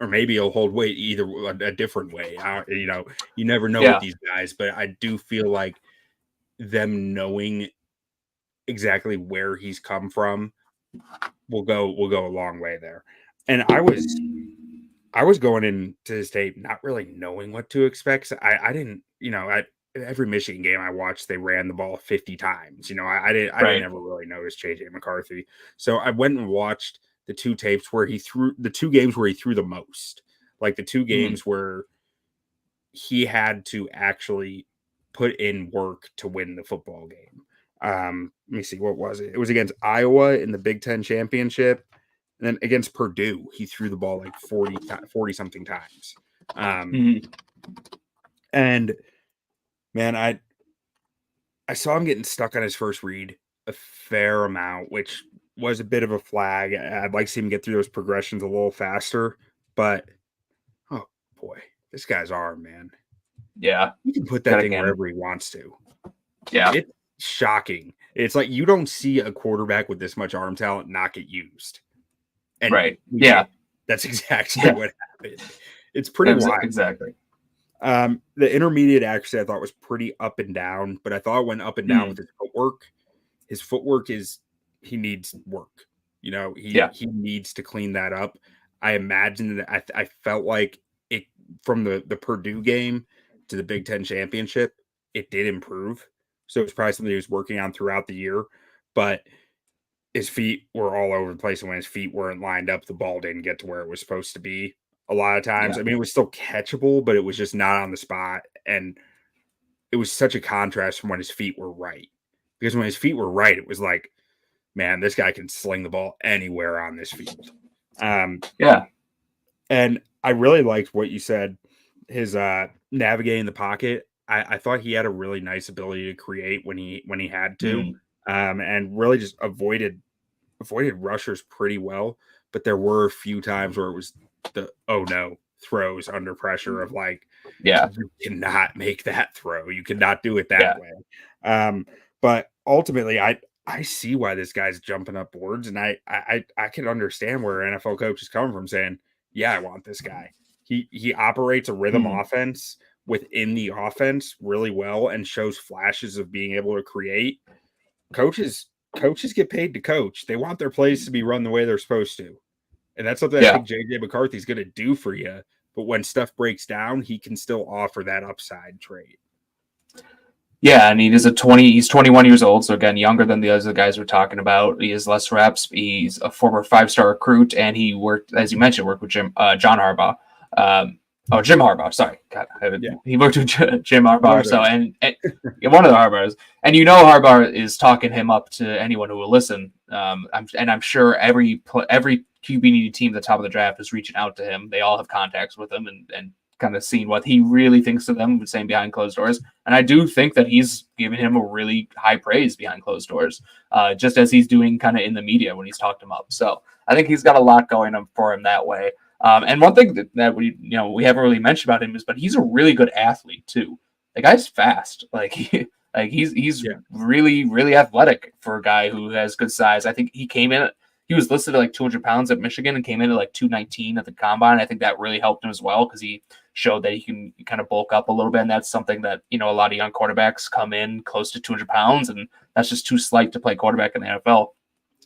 or maybe it'll hold weight either a different way. You never know with these guys, but I do feel like them knowing exactly where he's come from will go a long way there. And I was going into this tape not really knowing what to expect. So I didn't, every Michigan game I watched, they ran the ball 50 times. I didn't ever really notice JJ McCarthy. So I went and watched the 2 tapes where he threw the 2 games where he threw the most, like the 2 games where he had to actually put in work to win the football game. Let me see, what was it? It was against Iowa in the Big Ten championship. And then against Purdue, he threw the ball like 40 something times. And man, I saw him getting stuck on his first read a fair amount, which was a bit of a flag. I'd like to see him get through those progressions a little faster, but oh boy, this guy's arm, man. Yeah. He can put that thing wherever he wants to. Yeah. It's shocking. It's like you don't see a quarterback with this much arm talent not get used. And that's exactly what happened. It's pretty wild. Exactly. The intermediate accuracy I thought was pretty up and down, but I thought it went up and down with his footwork. His footwork he needs work. He needs to clean that up. I imagine that I felt like it from the Purdue game to the Big Ten championship, it did improve. So it's probably something he was working on throughout the year, but his feet were all over the place. And when his feet weren't lined up, the ball didn't get to where it was supposed to be a lot of times. I mean, it was still catchable, but it was just not on the spot. And it was such a contrast from when his feet were right. Because when his feet were right, it was like, man, this guy can sling the ball anywhere on this field. And I really liked what you said, his navigating the pocket. I thought he had a really nice ability to create when he had to, and really just avoided rushers pretty well. But there were a few times where it was the throws under pressure of like, you cannot make that throw. You cannot do it that way. But ultimately, I I see why this guy's jumping up boards, and I can understand where NFL coaches come from saying, "Yeah, I want this guy." He operates a rhythm offense within the offense really well and shows flashes of being able to create. Coaches get paid to coach. They want their plays to be run the way they're supposed to, and that's something I think JJ McCarthy's going to do for you. But when stuff breaks down, he can still offer that upside trait. Yeah, and he's 21 years old, so again, younger than the other guys we're talking about. He has less reps. He's a former 5-star recruit, and he worked, as you mentioned, with John Harbaugh. Jim Harbaugh. Sorry, God, he worked with Jim Harbaugh. So and one of the Harbaughs, and Harbaugh is talking him up to anyone who will listen. I'm sure every QB needy team at the top of the draft is reaching out to him. They all have contacts with him and kind of seeing what he really thinks of them, saying behind closed doors. And I do think that he's giving him a really high praise behind closed doors, just as he's doing kind of in the media when he's talked him up. So I think he's got a lot going for him that way. And one thing that we haven't really mentioned about him is, but he's a really good athlete too. The guy's fast. He's really, really athletic for a guy who has good size. I think he was listed at 200 pounds at Michigan and came in at 219 at the combine. I think that really helped him as well because he showed that he can kind of bulk up a little bit. And that's something that, a lot of young quarterbacks come in close to 200 pounds, and that's just too slight to play quarterback in the NFL.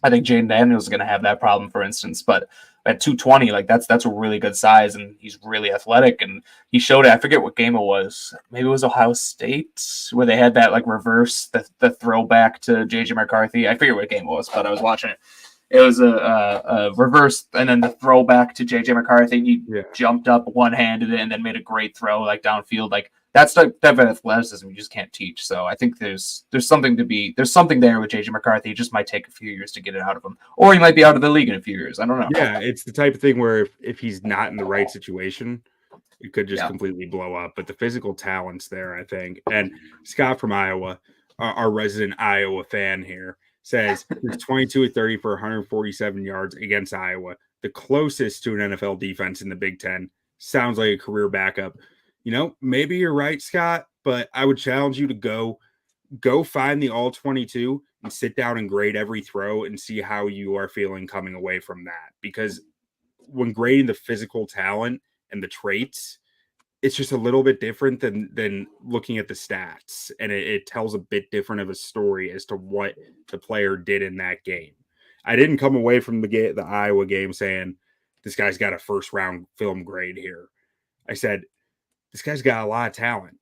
I think Jayden Daniels is going to have that problem, for instance, but at 220, that's a really good size, and he's really athletic. And he showed it. I forget what game it was. Maybe it was Ohio State where they had that reverse, the throwback to JJ McCarthy. I forget what game it was, but I was watching it. It was a reverse and then the throwback to JJ McCarthy. He jumped up, one-handed it, and then made a great throw downfield. That's the type of athleticism you just can't teach. So I think there's something there with JJ McCarthy. It just might take a few years to get it out of him, or he might be out of the league in a few years. I don't know. Yeah, it's the type of thing where if he's not in the right situation, it could just completely blow up. But the physical talent's there, I think. And Scott from Iowa, our resident Iowa fan here, says he's 22 of 30 for 147 yards against Iowa, the closest to an NFL defense in the Big Ten. Sounds like a career backup. Maybe you're right, Scott, but I would challenge you to go find the all 22 and sit down and grade every throw and see how you are feeling coming away from that. Because when grading the physical talent and the traits, it's just a little bit different than looking at the stats, and it tells a bit different of a story as to what the player did in that game. I didn't come away from the Iowa game saying this guy's got a first round film grade here. I said this guy's got a lot of talent,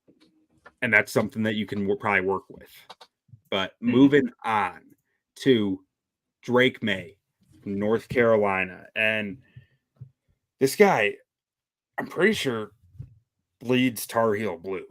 and that's something that you can probably work with. But moving on to Drake Maye from North Carolina, and this guy, I'm pretty sure, bleeds Tar Heel blue.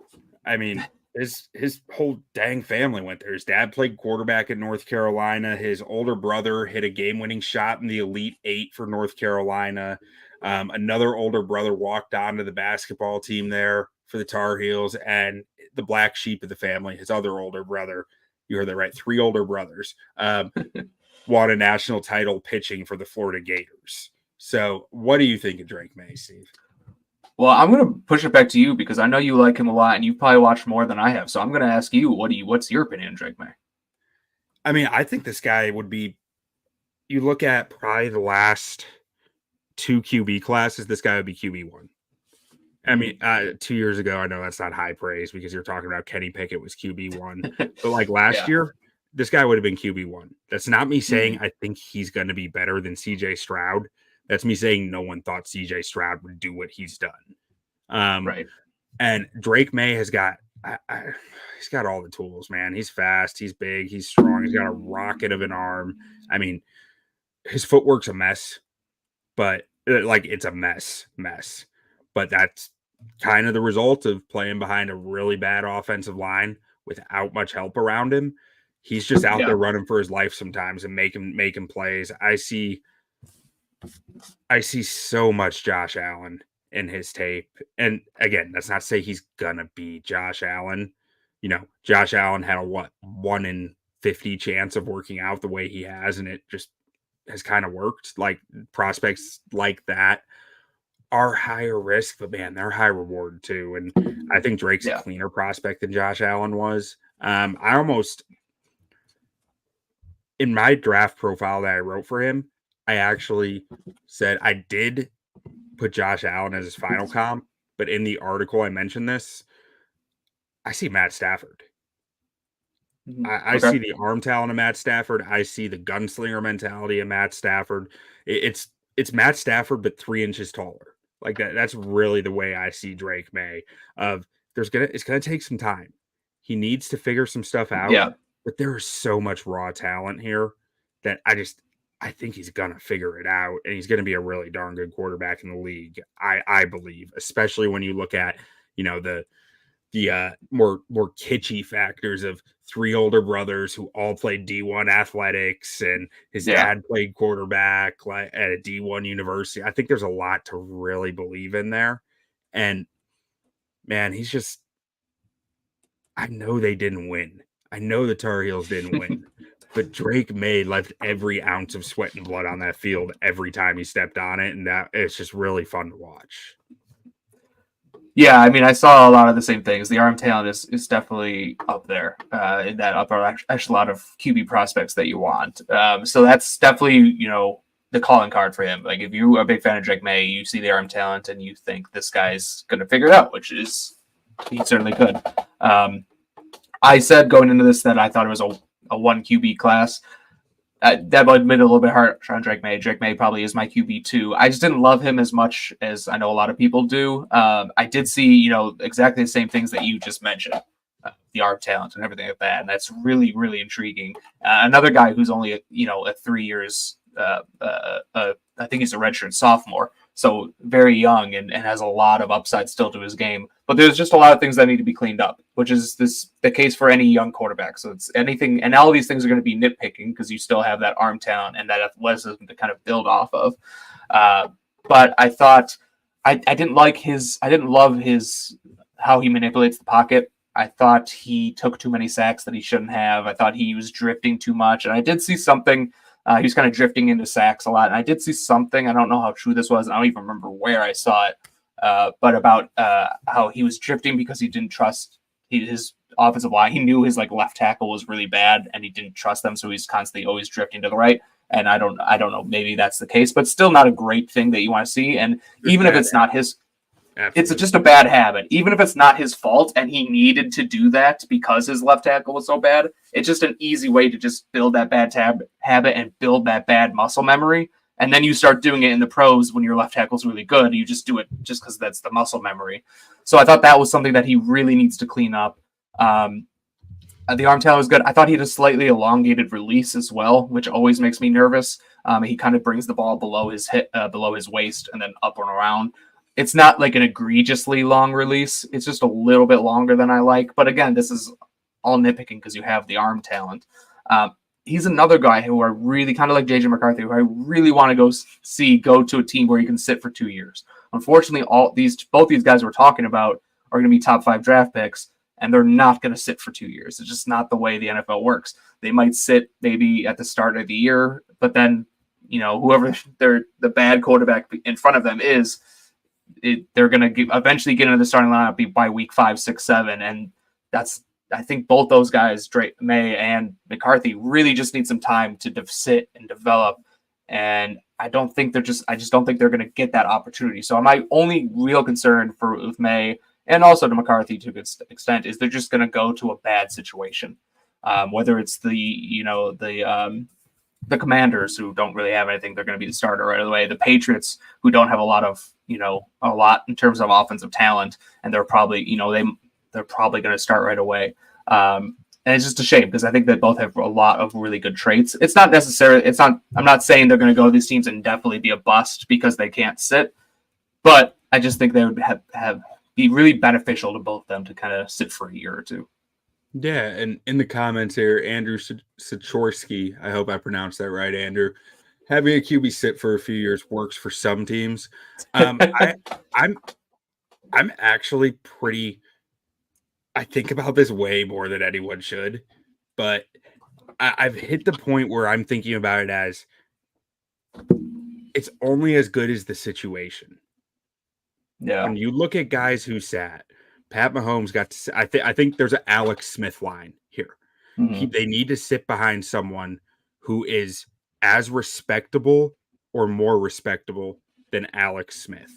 I mean, his whole dang family went there. His dad played quarterback at North Carolina. His older brother hit a game-winning shot in the Elite Eight for North Carolina. Another older brother walked onto the basketball team there for the Tar Heels, and the black sheep of the family, his other older brother, you heard that right, 3 older brothers, won a national title pitching for the Florida Gators. So what do you think of Drake Maye, Steve? Well, I'm going to push it back to you because I know you like him a lot and you've probably watched more than I have. So I'm going to ask you, what's your opinion on Drake Maye? I mean, I think this guy would be, you look at probably the last 2 QB classes, this guy would be QB1. I mean, 2 years ago, I know that's not high praise because you're talking about Kenny Pickett was QB1. But last year, this guy would have been QB1. That's not me saying I think he's going to be better than CJ Stroud. That's me saying no one thought CJ Stroud would do what he's done. Right. And Drake Maye has got, he's got all the tools, man. He's fast. He's big. He's strong. He's got a rocket of an arm. I mean, his footwork's a mess, but it's a mess. But that's kind of the result of playing behind a really bad offensive line without much help around him. He's just out there running for his life sometimes and making plays. I see so much Josh Allen in his tape. And again, that's not to say he's gonna be Josh Allen. Josh Allen had a 1 in 50 chance of working out the way he has, and it just has kind of worked. Prospects like that are higher risk, but man, they're high reward too. And I think Drake's a cleaner prospect than Josh Allen was. in my draft profile that I wrote for him, I actually said I did put Josh Allen as his final comp, but in the article I mentioned this, I see Matt Stafford. I see the arm talent of Matt Stafford. I see the gunslinger mentality of Matt Stafford. It's Matt Stafford, but 3 inches taller. Like that. That's really the way I see Drake Maye. It's gonna take some time. He needs to figure some stuff out. Yeah. But there is so much raw talent here that I think he's gonna figure it out, and he's gonna be a really darn good quarterback in the league. I believe, especially when you look at the more kitschy factors of 3 older brothers who all played D1 athletics, and his dad played quarterback at a D1 university. I think there's a lot to really believe in there. And man, I know they didn't win. I know the Tar Heels didn't win, but Drake Maye left every ounce of sweat and blood on that field every time he stepped on it. And that it's just really fun to watch. Yeah, I mean, I saw a lot of the same things. The arm talent is definitely up there in that upper echelon of QB prospects that you want. So that's definitely, the calling card for him. Like, if you're a big fan of Drake Maye, you see the arm talent and you think this guy's going to figure it out, which is he certainly could. I said going into this that I thought it was a 1 QB class. That might have been a little bit hard on Drake Maye. Drake Maye probably is my QB too. I just didn't love him as much as I know a lot of people do. I did see, exactly the same things that you just mentioned, the arm talent and everything like that, and that's really, really intriguing. Another guy who's only at 3 years. I think he's a redshirt sophomore, so very young and has a lot of upside still to his game. But there's just a lot of things that need to be cleaned up, which is the case for any young quarterback. So it's anything, and all of these things are going to be nitpicking because you still have that arm talent and that athleticism to kind of build off of. But I thought I didn't love how he manipulates the pocket. I thought he took too many sacks that he shouldn't have. I thought he was drifting too much, and I did see something. He was kind of drifting into sacks a lot. And I did see something, I don't know how true this was, and I don't even remember where I saw it, but about how he was drifting because he didn't trust his offensive line. He knew his left tackle was really bad, and he didn't trust them, so he's constantly always drifting to the right. And I don't know, maybe that's the case, but still not a great thing that you want to see. And even if it's not his... Absolutely. It's just a bad habit. Even if it's not his fault and he needed to do that because his left tackle was so bad, it's just an easy way to just build that bad habit and build that bad muscle memory. And then you start doing it in the pros when your left tackle's really good. You just do it just because that's the muscle memory. So I thought that was something that he really needs to clean up. The arm talent was good. I thought he had a slightly elongated release as well, which always makes me nervous. He kind of brings the ball below his waist and then up and around. It's not like an egregiously long release. It's just a little bit longer than I like. But again, this is all nitpicking because you have the arm talent. He's another guy who are really kind of like JJ McCarthy, who I really want to go to a team where he can sit for 2 years. Unfortunately, both these guys we're talking about are going to be top 5 draft picks, and they're not going to sit for 2 years. It's just not the way the NFL works. They might sit maybe at the start of the year, but then whoever the bad quarterback in front of them is. They're going to eventually get into the starting lineup by week 5, 6, 7. And I think both those guys, Drake, Maye and McCarthy, really just need some time to sit and develop. And I just don't think they're going to get that opportunity. So my only real concern with Maye and also to McCarthy to a good extent is they're just going to go to a bad situation. Whether it's the Commanders, who don't really have anything, they're going to be the starter right away. The Patriots, who don't have a lot in terms of offensive talent, and they're probably, they're probably going to start right away. And it's just a shame because I think they both have a lot of really good traits. I'm not saying they're going to go to these teams and definitely be a bust because they can't sit, but I just think they would be really beneficial to both of them to kind of sit for a year or two. Yeah, and in the comments here, Andrew Sichorski, I hope I pronounced that right, Andrew. Having a QB sit for a few years works for some teams. I'm actually pretty. I think about this way more than anyone should, but I've hit the point where I'm thinking about it as it's only as good as the situation. Yeah. When you look at guys who sat. Pat Mahomes got to. I think there's an Alex Smith line here. Mm-hmm. They need to sit behind someone who is as respectable or more respectable than Alex Smith.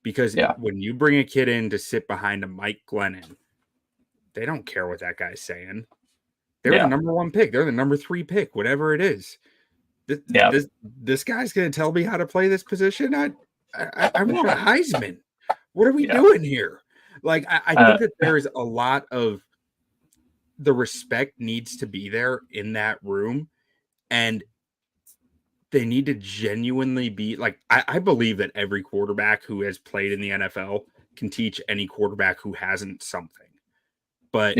Because when you bring a kid in to sit behind a Mike Glennon, they don't care what that guy's saying. They're the number 1 pick. They're the number 3 pick, whatever it is. This guy's going to tell me how to play this position. I want a Heisman. What are we doing here? Like, I think that there's a lot of the respect needs to be there in that room, and they need to genuinely be like, I believe that every quarterback who has played in the NFL can teach any quarterback who hasn't something. But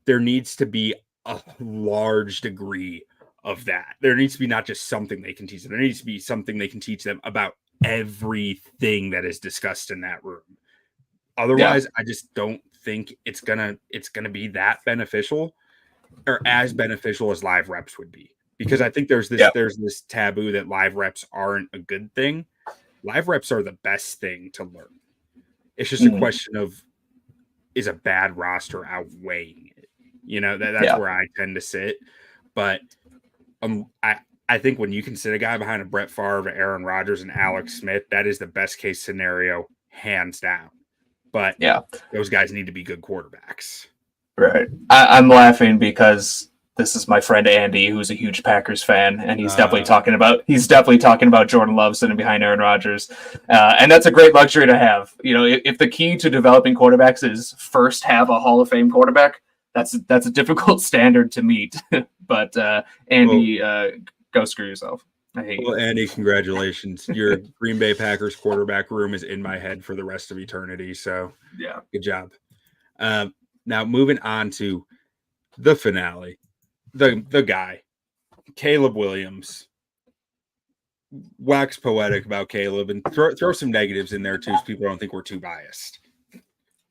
there needs to be a large degree of that. There needs to be not just something they can teach them. There needs to be something they can teach them about everything that is discussed in that room. Otherwise, I just don't think it's gonna be that beneficial or as beneficial as live reps would be. Because I think there's this taboo that live reps aren't a good thing. Live reps are the best thing to learn. It's just a question of, is a bad roster outweighing it? You know, that's where I tend to sit. But I think when you can sit a guy behind a Brett Favre, Aaron Rodgers, and Alex Smith, that is the best case scenario, hands down. But those guys need to be good quarterbacks. Right. I'm laughing because this is my friend Andy, who's a huge Packers fan, and he's definitely talking about Jordan Love sitting behind Aaron Rodgers, and that's a great luxury to have. You know, if the key to developing quarterbacks is first have a Hall of Fame quarterback, that's a difficult standard to meet. But Andy, go screw yourself. I hate you. Andy, congratulations! Your Green Bay Packers quarterback room is in my head for the rest of eternity. So good job. Now moving on to the finale. The guy, Caleb Williams. Wax poetic about Caleb and throw some negatives in there too, so people don't think we're too biased.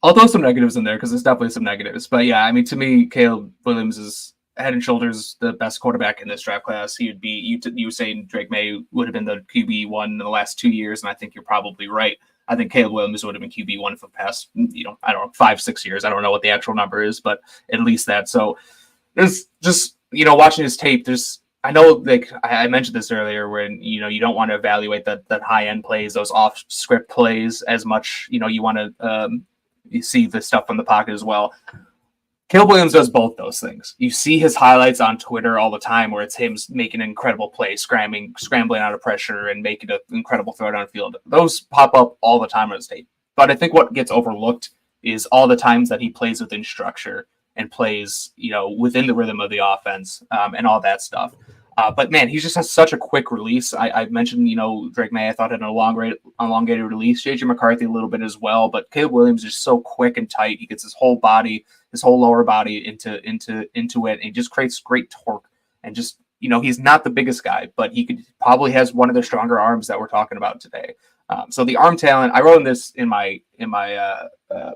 I'll throw some negatives in there because there's definitely some negatives. But yeah, I mean, to me, Caleb Williams is head and shoulders the best quarterback in this draft class. He would be, you saying Drake Maye would have been the QB1 in the last 2 years, and I think you're probably right. I think Caleb Williams would have been QB1 for the past, I don't know, 5-6 years. I don't know what the actual number is, but at least that. So there's just, watching his tape, I know, like I mentioned this earlier, when, you don't want to evaluate that high-end plays, those off-script plays as much. You want to you see the stuff from the pocket as well. Caleb Williams does both those things. You see his highlights on Twitter all the time where it's him making an incredible play, scrambling out of pressure and making an incredible throw downfield. Those pop up all the time on his tape. But I think what gets overlooked is all the times that he plays within structure and plays, within the rhythm of the offense and all that stuff. But man, he just has such a quick release. I mentioned, Drake Maye, I thought had an elongated release. Jayden McCarthy a little bit as well. But Caleb Williams is so quick and tight. He gets his whole lower body into it, and he just creates great torque. And just, he's not the biggest guy, but he probably has one of the stronger arms that we're talking about today. So the arm talent, I wrote this in my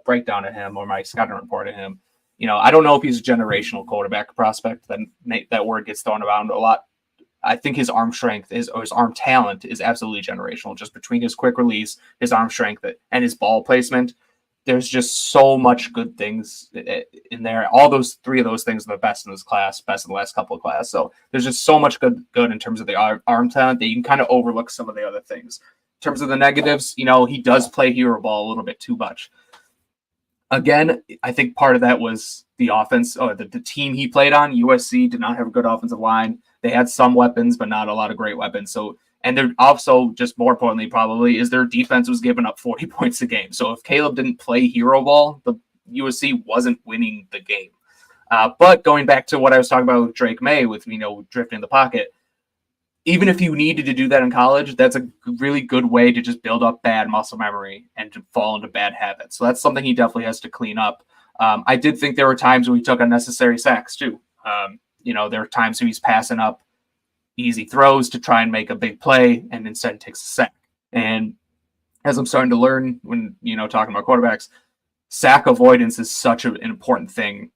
breakdown of him, or my scouting report of him. I don't know if he's a generational quarterback prospect. That word gets thrown around a lot. I think his arm strength his arm talent is absolutely generational. Just between his quick release, his arm strength, and his ball placement, there's just so much good things in there. All those three of those things are the best in this class, best in the last couple of classes. So there's just so much good in terms of the arm talent that you can kind of overlook some of the other things. In terms of the negatives, he does play hero ball a little bit too much. Again, I think part of that was the offense, or the team he played on. USC did not have a good offensive line. They had some weapons, but not a lot of great weapons. So, and they're also, just more importantly, probably, is their defense was giving up 40 points a game. So if Caleb didn't play hero ball, the USC wasn't winning the game. But going back to what I was talking about with Drake Maye, with, drifting in the pocket, even if you needed to do that in college, that's a really good way to just build up bad muscle memory and to fall into bad habits. So that's something he definitely has to clean up. I did think there were times when he took unnecessary sacks too. There were times when he's passing up easy throws to try and make a big play and instead takes a sack. And as I'm starting to learn when, talking about quarterbacks, sack avoidance is such an important thing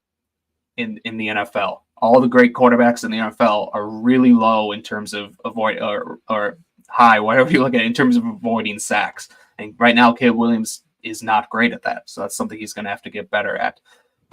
in the NFL. All the great quarterbacks in the NFL are really low in terms of avoid or high, whatever you look at, in terms of avoiding sacks. And right now, Caleb Williams is not great at that. So that's something he's going to have to get better at.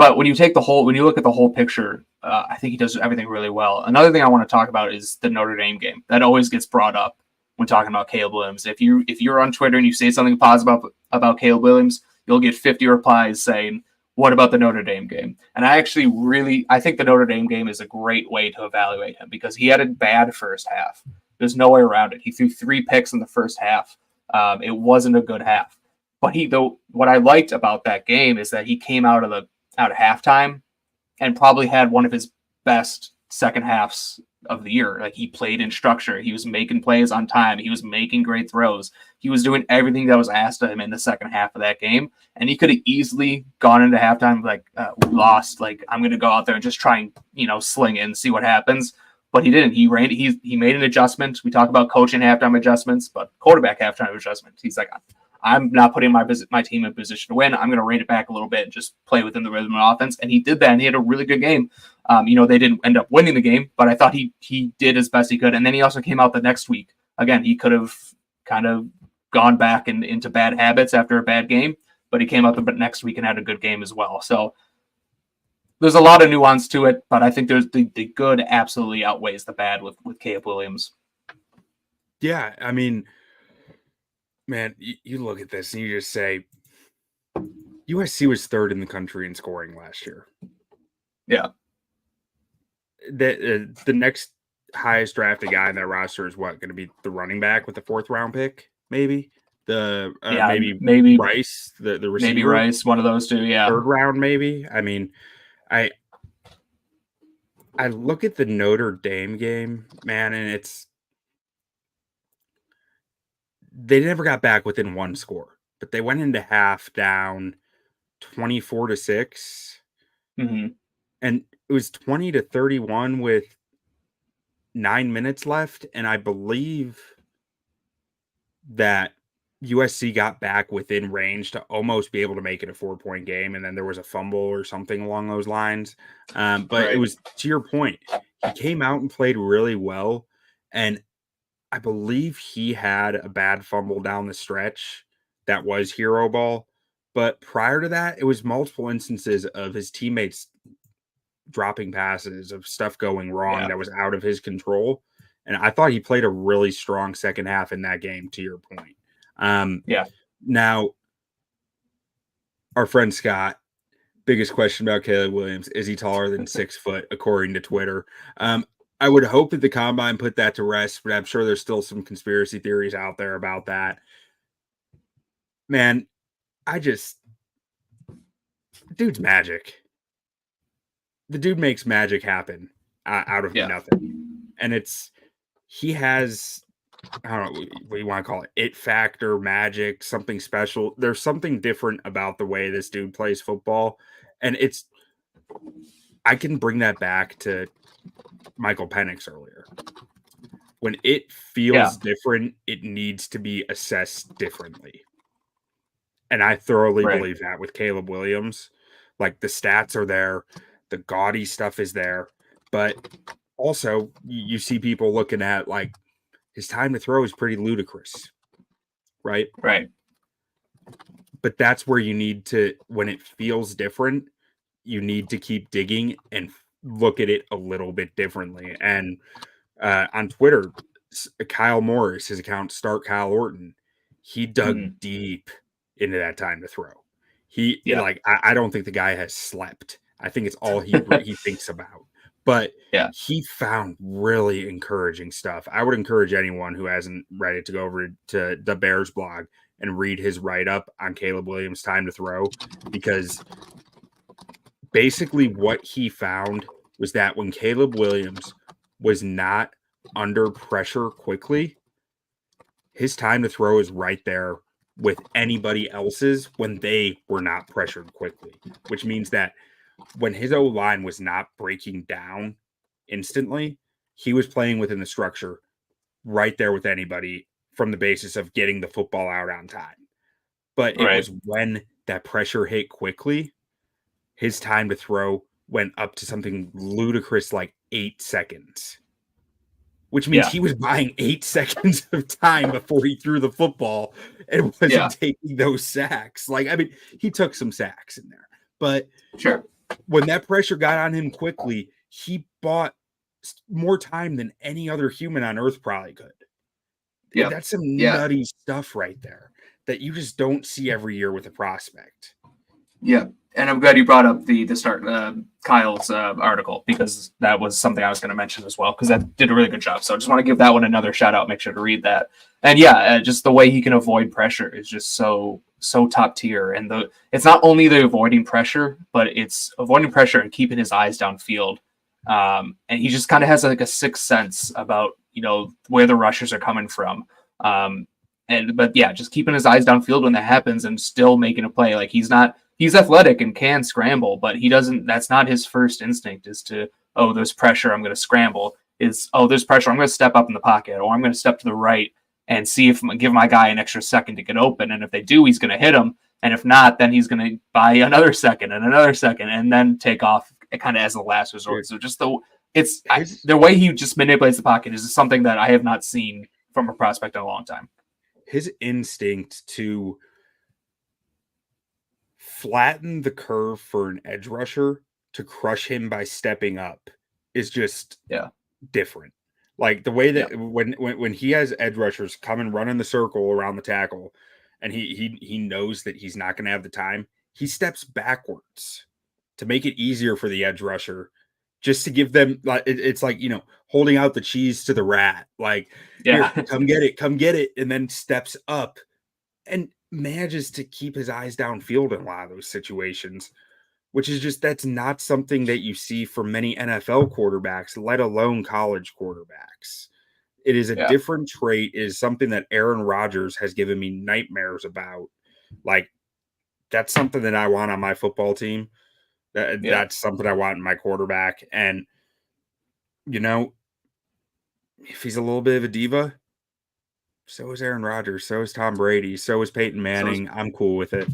But when you look at the whole picture, I think he does everything really well. Another thing I want to talk about is the Notre Dame game. That always gets brought up when talking about Caleb Williams. If you're on Twitter and you say something positive about Caleb Williams, you'll get 50 replies saying, "What about the Notre Dame game?" And I think the Notre Dame game is a great way to evaluate him because he had a bad first half. There's no way around it. He threw 3 picks in the first half. It wasn't a good half. But what I liked about that game is that he came out of halftime and probably had one of his best second halves of the year. Like, he played in structure. He was making plays on time. He was making great throws. He was doing everything that was asked of him in the second half of that game. And he could have easily gone into halftime like, we lost. Like, I'm going to go out there and just try and, sling it and see what happens. But he didn't. He made an adjustment. We talk about coaching halftime adjustments, but quarterback halftime adjustments. He's like, I'm not putting my team in position to win. I'm going to rein it back a little bit and just play within the rhythm of offense. And he did that, and he had a really good game. They didn't end up winning the game, but I thought he did as best he could. And then he also came out the next week. Again, he could have kind of gone back into bad habits after a bad game, but he came out the next week and had a good game as well. So there's a lot of nuance to it, but I think there's the good absolutely outweighs the bad with Caleb Williams. Yeah, I mean, man, you look at this and you just say USC was 3rd in the country in scoring last year. Yeah. The next highest drafted guy in that roster is going to be the running back with the 4th round pick, maybe maybe Rice, the receiver, maybe Rice, one of those two. Yeah. 3rd round, maybe. I mean, I look at the Notre Dame game, man, and they never got back within 1 score, but they went into half down 24-6. Mm-hmm. And it was 20-31 with 9 minutes left. And I believe that USC got back within range to almost be able to make it a 4-point game. And then there was a fumble or something along those lines. But right. It was, to your point, he came out and played really well. And I believe he had a bad fumble down the stretch that was hero ball. But prior to that, it was multiple instances of his teammates dropping passes, of stuff going wrong that was out of his control. And I thought he played a really strong second half in that game, to your point. Now, our friend Scott, biggest question about Caleb Williams, is he taller than 6 foot, according to Twitter? I would hope that the combine put that to rest, but I'm sure there's still some conspiracy theories out there about that. Man, dude's magic. The dude makes magic happen out of nothing. And he has, I don't know what you want to call it, it factor, magic, something special. There's something different about the way this dude plays football. And I can bring that back to Michael Penix earlier. When it feels different, it needs to be assessed differently. And I thoroughly believe that with Caleb Williams. Like, the stats are there, the gaudy stuff is there, but also you see people looking at, like, his time to throw is pretty ludicrous, right? Right. But that's where you need to, when it feels different, you need to keep digging and look at it a little bit differently. And on Twitter, Kyle Morris, his account, Start Kyle Orton, he dug deep into that time to throw. I don't think the guy has slept. I think it's all he thinks about. But he found really encouraging stuff. I would encourage anyone who hasn't read it to go over to the Bears blog and read his write-up on Caleb Williams' time to throw, because basically what he found was that when Caleb Williams was not under pressure quickly, his time to throw is right there with anybody else's when they were not pressured quickly, which means that when his O-line was not breaking down instantly, he was playing within the structure right there with anybody from the basis of getting the football out on time. But it was when that pressure hit quickly, his time to throw went up to something ludicrous like 8 seconds, which means he was buying 8 seconds of time before he threw the football and wasn't taking those sacks. Like, I mean, he took some sacks in there, but when that pressure got on him quickly, he bought more time than any other human on earth probably could. Yeah, that's some nutty stuff right there that you just don't see every year with a prospect. Yeah, and I'm glad you brought up the start Kyle's article, because that was something I was going to mention as well, because that did a really good job. So I just want to give that one another shout out. Make sure to read that. And yeah, just the way he can avoid pressure is just so top tier. And it's not only the avoiding pressure, but it's avoiding pressure and keeping his eyes downfield. And he just kind of has like a sixth sense about where the rushers are coming from. But yeah, just keeping his eyes downfield when that happens and still making a play. Like he's athletic and can scramble, but that's not his first instinct, is to, oh, there's pressure, I'm going to scramble. There's pressure, I'm going to step up in the pocket, or I'm going to step to the right and give my guy an extra second to get open. And if they do, he's going to hit him. And if not, then he's going to buy another second and then take off kind of as a last resort. So just the way he just manipulates the pocket is something that I have not seen from a prospect in a long time. His instinct to flatten the curve for an edge rusher to crush him by stepping up is just different. Like the way that when he has edge rushers come and run in the circle around the tackle, and he knows that he's not going to have the time, he steps backwards to make it easier for the edge rusher, just to give them, like, it's like, holding out the cheese to the rat, like, here, come get it, and then steps up and manages to keep his eyes downfield in a lot of those situations, which is that's not something that you see from many NFL quarterbacks, let alone college quarterbacks. It is a different trait. It is something that Aaron Rodgers has given me nightmares about. Like, that's something that I want on my football team. That's something I want in my quarterback. And, if he's a little bit of a diva, so is Aaron Rodgers, so is Tom Brady, so is Peyton Manning. I'm cool with it.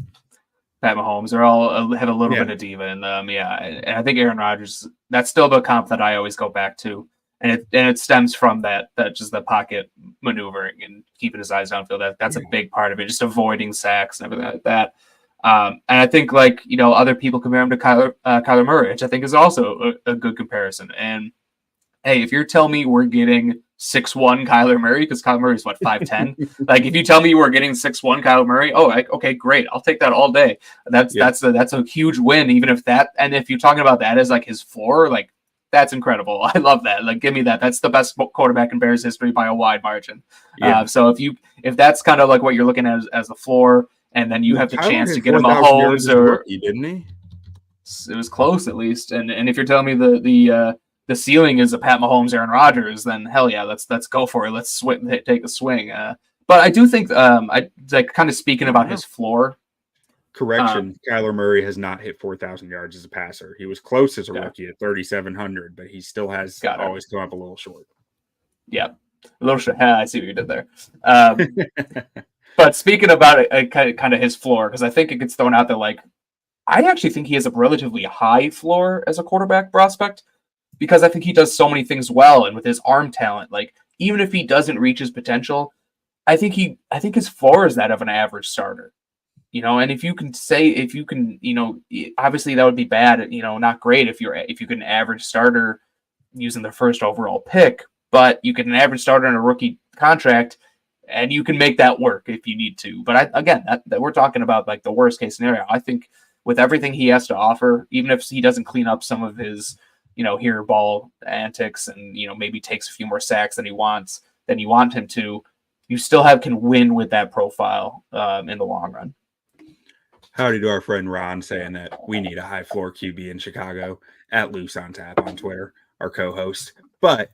Pat Mahomes, they're all have a little bit of diva in them. Yeah. And I think Aaron Rodgers, that's still the comp that I always go back to. And it stems from that just the pocket maneuvering and keeping his eyes downfield. That's a big part of it, just avoiding sacks and everything like that. And I think, other people compare him to Kyler Murray, which I think is also a good comparison. And hey, if you're telling me we're getting 6'1" Kyler Murray, because Kyler Murray is 5'10", like if you tell me we're getting 6'1" Kyler Murray, okay, great, I'll take that all day. That's a huge win, even if that, and if you're talking about that as like his floor, like that's incredible. I love that. Like, give me that. That's the best quarterback in Bears history by a wide margin. So if that's kind of like what you're looking at as the floor, and then you have the chance to get him a Mahomes, or rookie, didn't he? It was close at least. And if you're telling me the ceiling is a Pat Mahomes, Aaron Rodgers, then hell yeah, let's go for it. Let's take a swing. But I do think I like kind of speaking about his floor. Correction, Kyler Murray has not hit 4,000 yards as a passer. He was close as a rookie at 3,700, but he still has always come up a little short. Yeah, a little short. I see what you did there. But speaking about it, kind of his floor, because I think it gets thrown out there like, I actually think he has a relatively high floor as a quarterback prospect, because I think he does so many things well, and with his arm talent, like even if he doesn't reach his potential, I think his floor is that of an average starter. And if you can, obviously that would be bad, not great if you get an average starter using their first overall pick, but you get an average starter in a rookie contract, and you can make that work if you need to. But again, we're talking about like the worst case scenario. I think with everything he has to offer, even if he doesn't clean up some of his, hero ball antics and, maybe takes a few more sacks than you want him to, you still can win with that profile in the long run. Howdy to our friend Ron saying that we need a high floor QB in Chicago, at Loose on Tap on Twitter, our co-host. But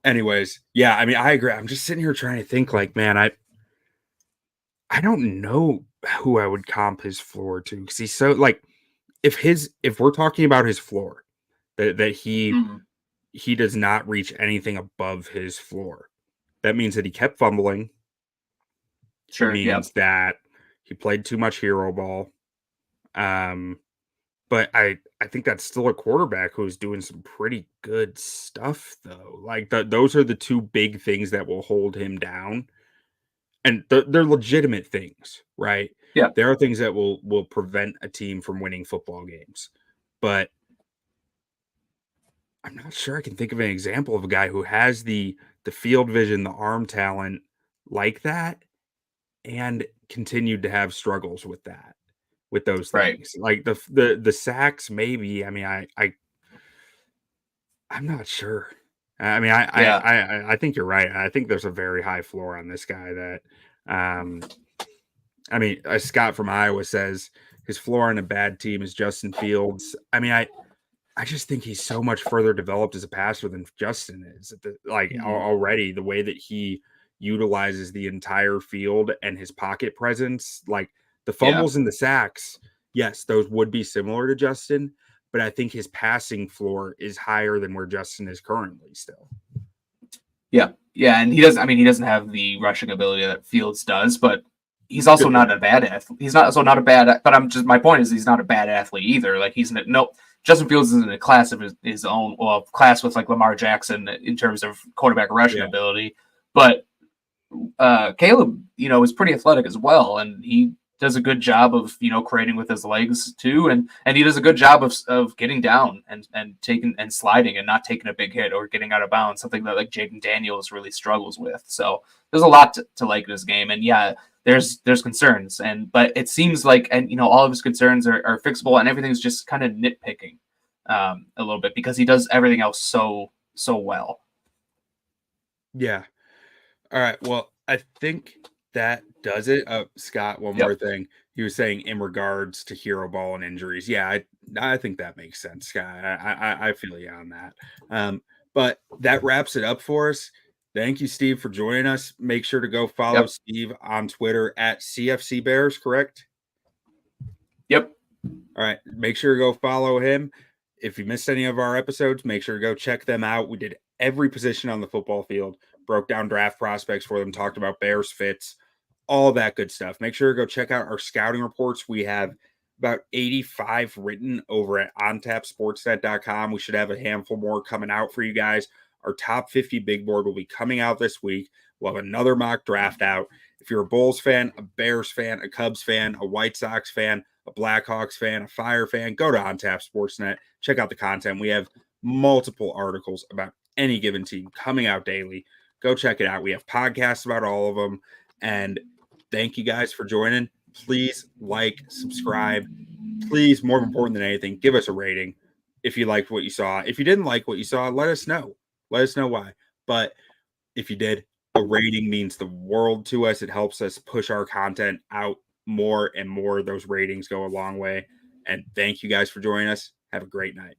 anyways, yeah, I mean, I agree. I'm just sitting here trying to think like, man, I don't know who I would comp his floor to, because he's so like, if we're talking about his floor, that he does not reach anything above his floor, that means that he kept fumbling. Sure, it means that he played too much hero ball. But I think that's still a quarterback who's doing some pretty good stuff, though. Like those are the two big things that will hold him down, and they're legitimate things, right? Yeah, there are things that will prevent a team from winning football games, but I'm not sure I can think of an example of a guy who has the field vision, the arm talent like that, and continued to have struggles with that, with those Right. things. Like the sacks, maybe. I mean, I'm not sure. I mean, Yeah. I think you're right. I think there's a very high floor on this guy that, um, I mean, Scott from Iowa says his floor on a bad team is Justin Fields. I mean, I just think he's so much further developed as a passer than Justin is. Mhm. Already, the way that he utilizes the entire field and his pocket presence, like the Yeah. fumbles and the sacks, yes, those would be similar to Justin, but I think his passing floor is higher than where Justin is currently still. Yeah. Yeah. And he doesn't, I mean, he doesn't have the rushing ability that Fields does, but he's also Good not point. a bad athlete. He's not also not a bad, but I'm just, my point is he's not a bad athlete either. Like no, Justin Fields is in a class of his own, well, class with like Lamar Jackson in terms of quarterback rushing Yeah. ability. But Caleb, is pretty athletic as well, and he does a good job of creating with his legs too, and he does a good job of getting down and taking and sliding and not taking a big hit or getting out of bounds, something that like Jayden Daniels really struggles with. So there's a lot to like in this game, and yeah, there's concerns, but it seems like all of his concerns are fixable, and everything's just kind of nitpicking a little bit because he does everything else so well. Yeah. All right. Well, I think that does it. Scott, one more Yep. thing. He was saying in regards to hero ball and injuries. Yeah, I think that makes sense, Scott. I feel you on that. But that wraps it up for us. Thank you, Steve, for joining us. Make sure to go follow Yep. Steve on Twitter at CFC Bears, correct? Yep. All right. Make sure to go follow him. If you missed any of our episodes, make sure to go check them out. We did every position on the football field, broke down draft prospects for them, talked about Bears fits, all that good stuff. Make sure to go check out our scouting reports. We have about 85 written over at ontapsportsnet.com. We should have a handful more coming out for you guys. Our top 50 big board will be coming out this week. We'll have another mock draft out. If you're a Bulls fan, a Bears fan, a Cubs fan, a White Sox fan, a Blackhawks fan, a Fire fan, go to OnTap Sportsnet. Check out the content. We have multiple articles about any given team coming out daily. Go check it out. We have podcasts about all of them. And thank you guys for joining. Please like, subscribe. Please, more important than anything, give us a rating if you liked what you saw. If you didn't like what you saw, let us know. Let us know why. But if you did, a rating means the world to us. It helps us push our content out more and more. Those ratings go a long way. And thank you guys for joining us. Have a great night.